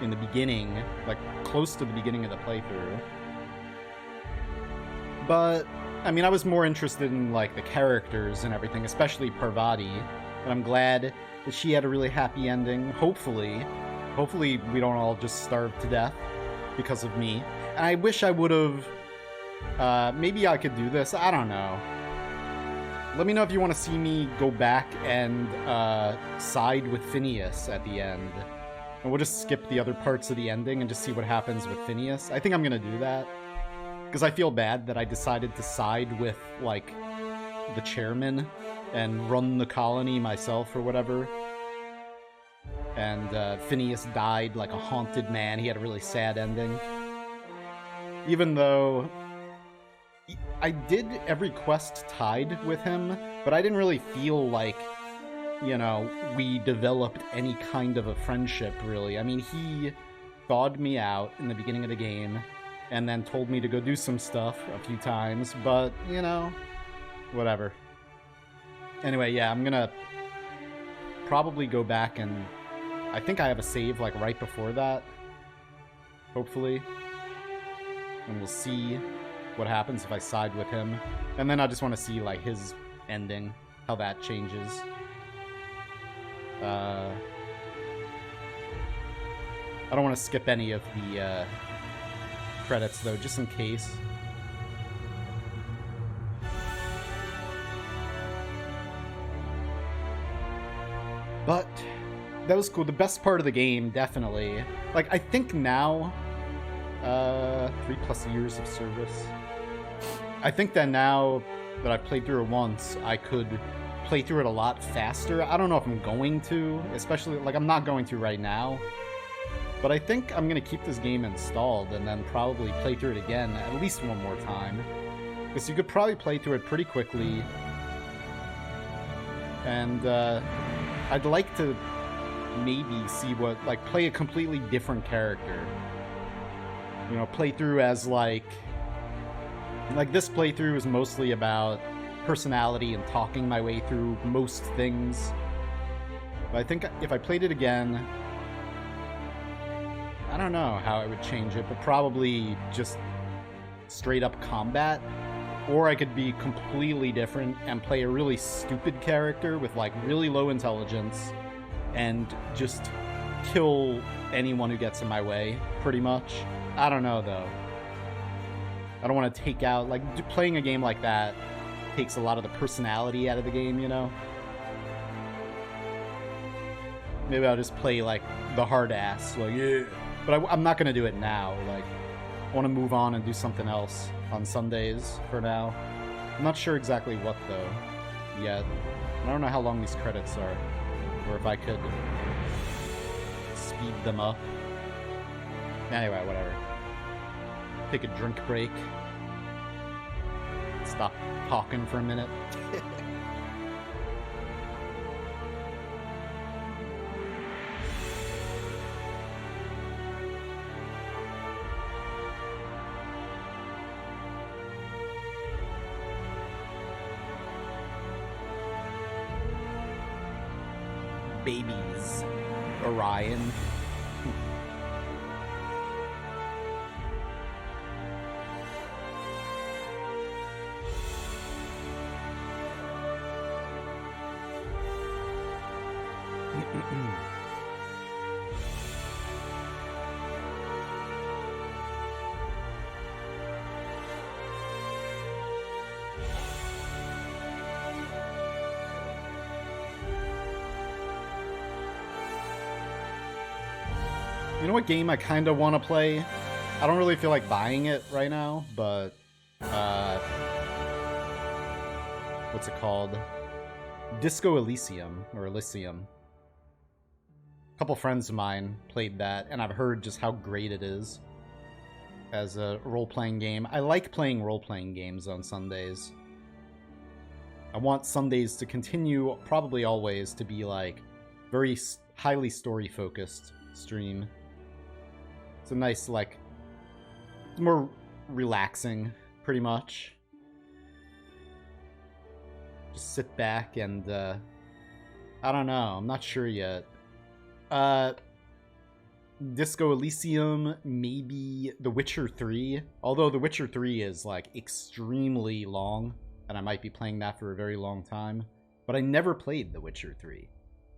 in the beginning, like close to the beginning of the playthrough. But I mean, I was more interested in like the characters and everything, especially Parvati, and I'm glad that she had a really happy ending. Hopefully we don't all just starve to death because of me. And I wish I would have. Maybe I could do this. I don't know. Let me know if you want to see me go back and side with Phineas at the end. And we'll just skip the other parts of the ending and just see what happens with Phineas. I think I'm going to do that. Because I feel bad that I decided to side with, like, the chairman and run the colony myself or whatever. And Phineas died like a haunted man. He had a really sad ending. Even though I did every quest tied with him, but I didn't really feel like, you know, we developed any kind of a friendship, really. I mean, he thawed me out in the beginning of the game, and then told me to go do some stuff a few times, but, you know, whatever. Anyway, yeah, I'm gonna probably go back and I think I have a save, like, right before that. Hopefully. And we'll see what happens if I side with him. And then I just want to see, like, his ending, how that changes. I don't want to skip any of the credits, though, just in case. But that was cool. The best part of the game, definitely. Like, I think now, 3+ years of service. I think that now that I've played through it once, I could play through it a lot faster. I don't know if I'm going to, especially, like, I'm not going to right now. But I think I'm going to keep this game installed and then probably play through it again at least one more time. Because you could probably play through it pretty quickly. And I'd like to maybe see what, like, play a completely different character. You know, play through as, like this playthrough is mostly about personality and talking my way through most things. But I think if I played it again, I don't know how I would change it, but probably just straight up combat. Or I could be completely different and play a really stupid character with, like, really low intelligence and just kill anyone who gets in my way, pretty much. I don't know, though. I don't want to take out, like, playing a game like that takes a lot of the personality out of the game, you know? Maybe I'll just play, like, the hard ass, like, yeah. But I'm not going to do it now, like, I want to move on and do something else on Sundays for now. I'm not sure exactly what, though, yet. I don't know how long these credits are, or if I could speed them up. Anyway, whatever. Take a drink break. Stop talking for a minute. Babies. Orion. You know what game I kind of want to play? I don't really feel like buying it right now, but what's it called? Disco Elysium, or Elysium. A couple friends of mine played that, and I've heard just how great it is as a role-playing game. I like playing role-playing games on Sundays. I want Sundays to continue, probably always, to be like very highly story-focused stream. It's a nice, like, it's more relaxing, pretty much. Just sit back and, I don't know, I'm not sure yet. Disco Elysium, maybe The Witcher 3. Although The Witcher 3 is like extremely long, and I might be playing that for a very long time. But I never played The Witcher 3.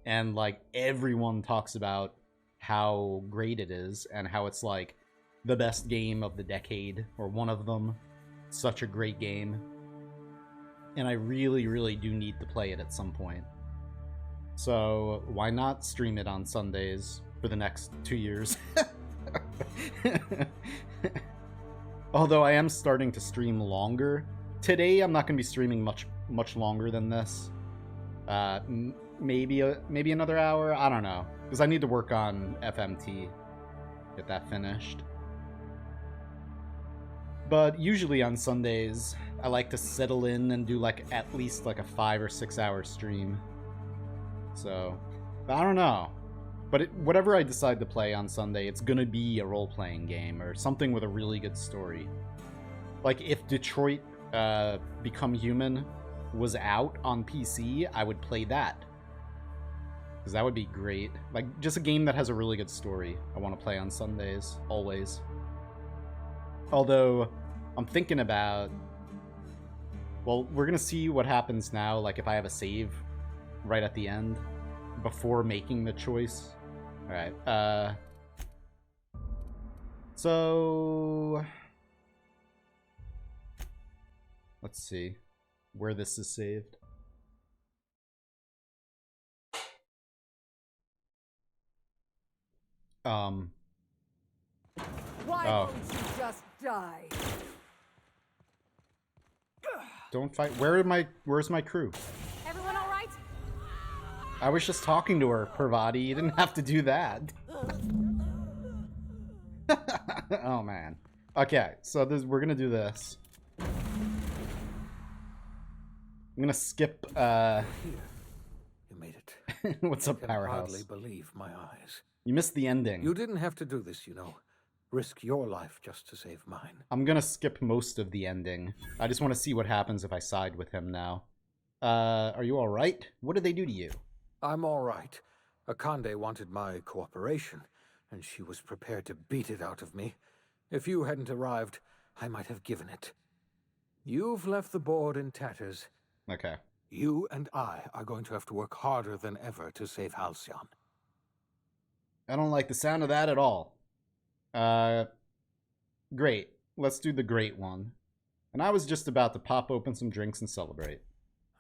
And like everyone talks about how great it is and how it's like the best game of the decade or one of them. Such a great game. And I really, really do need to play it at some point. So why not stream it on Sundays for the next 2 years? Although I am starting to stream longer. Today I'm not going to be streaming much longer than this. Maybe another hour? I don't know. Because I need to work on FMT. Get that finished. But usually on Sundays, I like to settle in and do like at least like a 5 or 6 hour stream. So, I don't know. But whatever I decide to play on Sunday, it's gonna be a role-playing game or something with a really good story. Like if Detroit Become Human was out on PC, I would play that. Because that would be great. Like, just a game that has a really good story. I want to play on Sundays, always. Although, I'm thinking about... Well, we're going to see what happens now, like if I have a save right at the end, before making the choice. Alright, so... Let's see where this is saved. Why won't you just die? Don't fight. Where's my crew? Everyone all right? I was just talking to her, Parvati. You didn't have to do that. Oh man. Okay, so we're gonna do this. I'm gonna skip. You made it. What's up, I Powerhouse? hardly believe my eyes. You missed the ending. You didn't have to do this, you know. Risk your life just to save mine. I'm gonna skip most of the ending. I just want to see what happens if I side with him now. Are you alright? What did they do to you? I'm all right. Akande wanted my cooperation, and she was prepared to beat it out of me. If you hadn't arrived, I might have given it. You've left the board in tatters. Okay. You and I are going to have to work harder than ever to save Halcyon. I don't like the sound of that at all. Great. Let's do the great one. And I was just about to pop open some drinks and celebrate.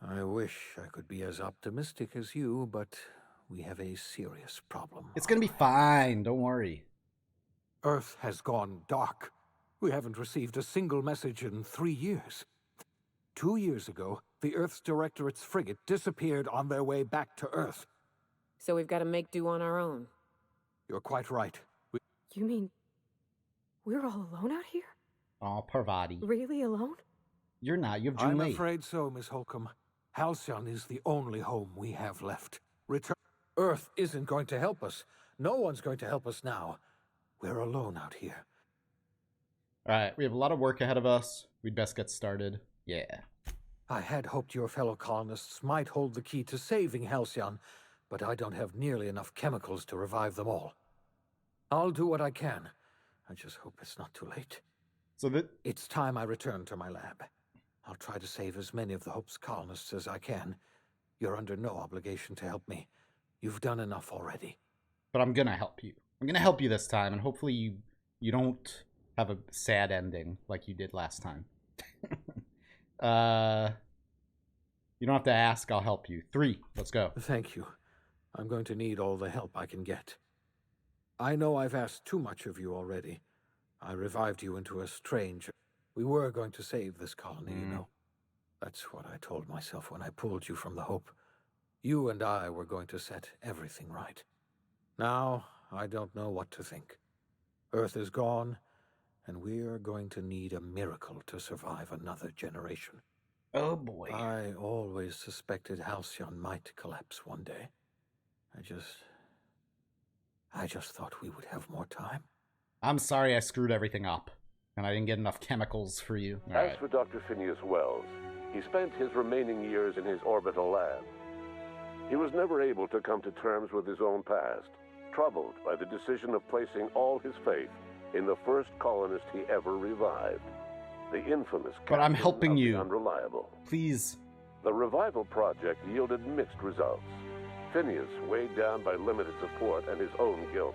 I wish I could be as optimistic as you, but we have a serious problem. It's gonna be fine, don't worry. Earth has gone dark. We haven't received a single message in 3 years. 2 years ago, the Earth's Directorate's frigate disappeared on their way back to Earth. So we've got to make do on our own. You're quite right. You mean we're all alone out here? Aw, Parvati. Really alone? You're not. You have I'm Junlei. afraid so, Miss Holcomb. Halcyon is the only home we have left. Earth isn't going to help us. No one's going to help us now. We're alone out here. Alright, we have a lot of work ahead of us. We'd best get started. Yeah. I had hoped your fellow colonists might hold the key to saving Halcyon, but I don't have nearly enough chemicals to revive them all. I'll do what I can. I just hope it's not too late. It's time I return to my lab. I'll try to save as many of the Hope's colonists as I can. You're under no obligation to help me. You've done enough already. But I'm gonna help you. I'm gonna help you this time, and hopefully you don't have a sad ending like you did last time. You don't have to ask, I'll help you. 3, let's go. Thank you. I'm going to need all the help I can get. I know I've asked too much of you already. I revived you into a strange... We were going to save this colony, you know. That's what I told myself when I pulled you from the Hope. You and I were going to set everything right. Now, I don't know what to think. Earth is gone, and we're going to need a miracle to survive another generation. Oh boy. I always suspected Halcyon might collapse one day. I just thought we would have more time. I'm sorry I screwed everything up, and I didn't get enough chemicals for you. All As right. for Dr. Phineas Wells, he spent his remaining years in his orbital lab. He was never able to come to terms with his own past, troubled by the decision of placing all his faith in the first colonist he ever revived, the infamous But I'm Captain helping of the you. Unreliable. Please. The revival project yielded mixed results. Phineas, weighed down by limited support and his own guilt,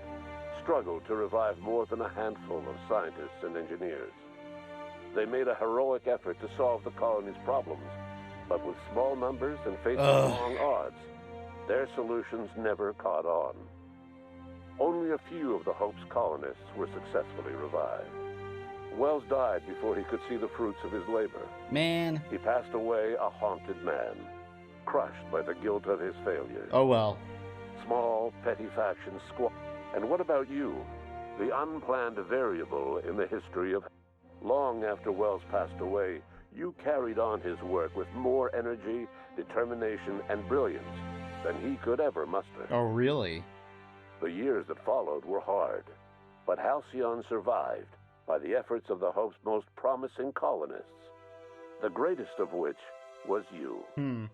struggled to revive more than a handful of scientists and engineers. They made a heroic effort to solve the colony's problems, but with small numbers and facing long odds, their solutions never caught on. Only a few of the Hope's colonists were successfully revived. Wells died before he could see the fruits of his labor. Man. He passed away a haunted man, crushed by the guilt of his failures. Oh well. Small, petty factions squat. And what about you? The unplanned variable in the history of... Long after Wells passed away, you carried on his work with more energy, determination, and brilliance than he could ever muster. Oh, really? The years that followed were hard, but Halcyon survived by the efforts of the Hope's most promising colonists, the greatest of which was you.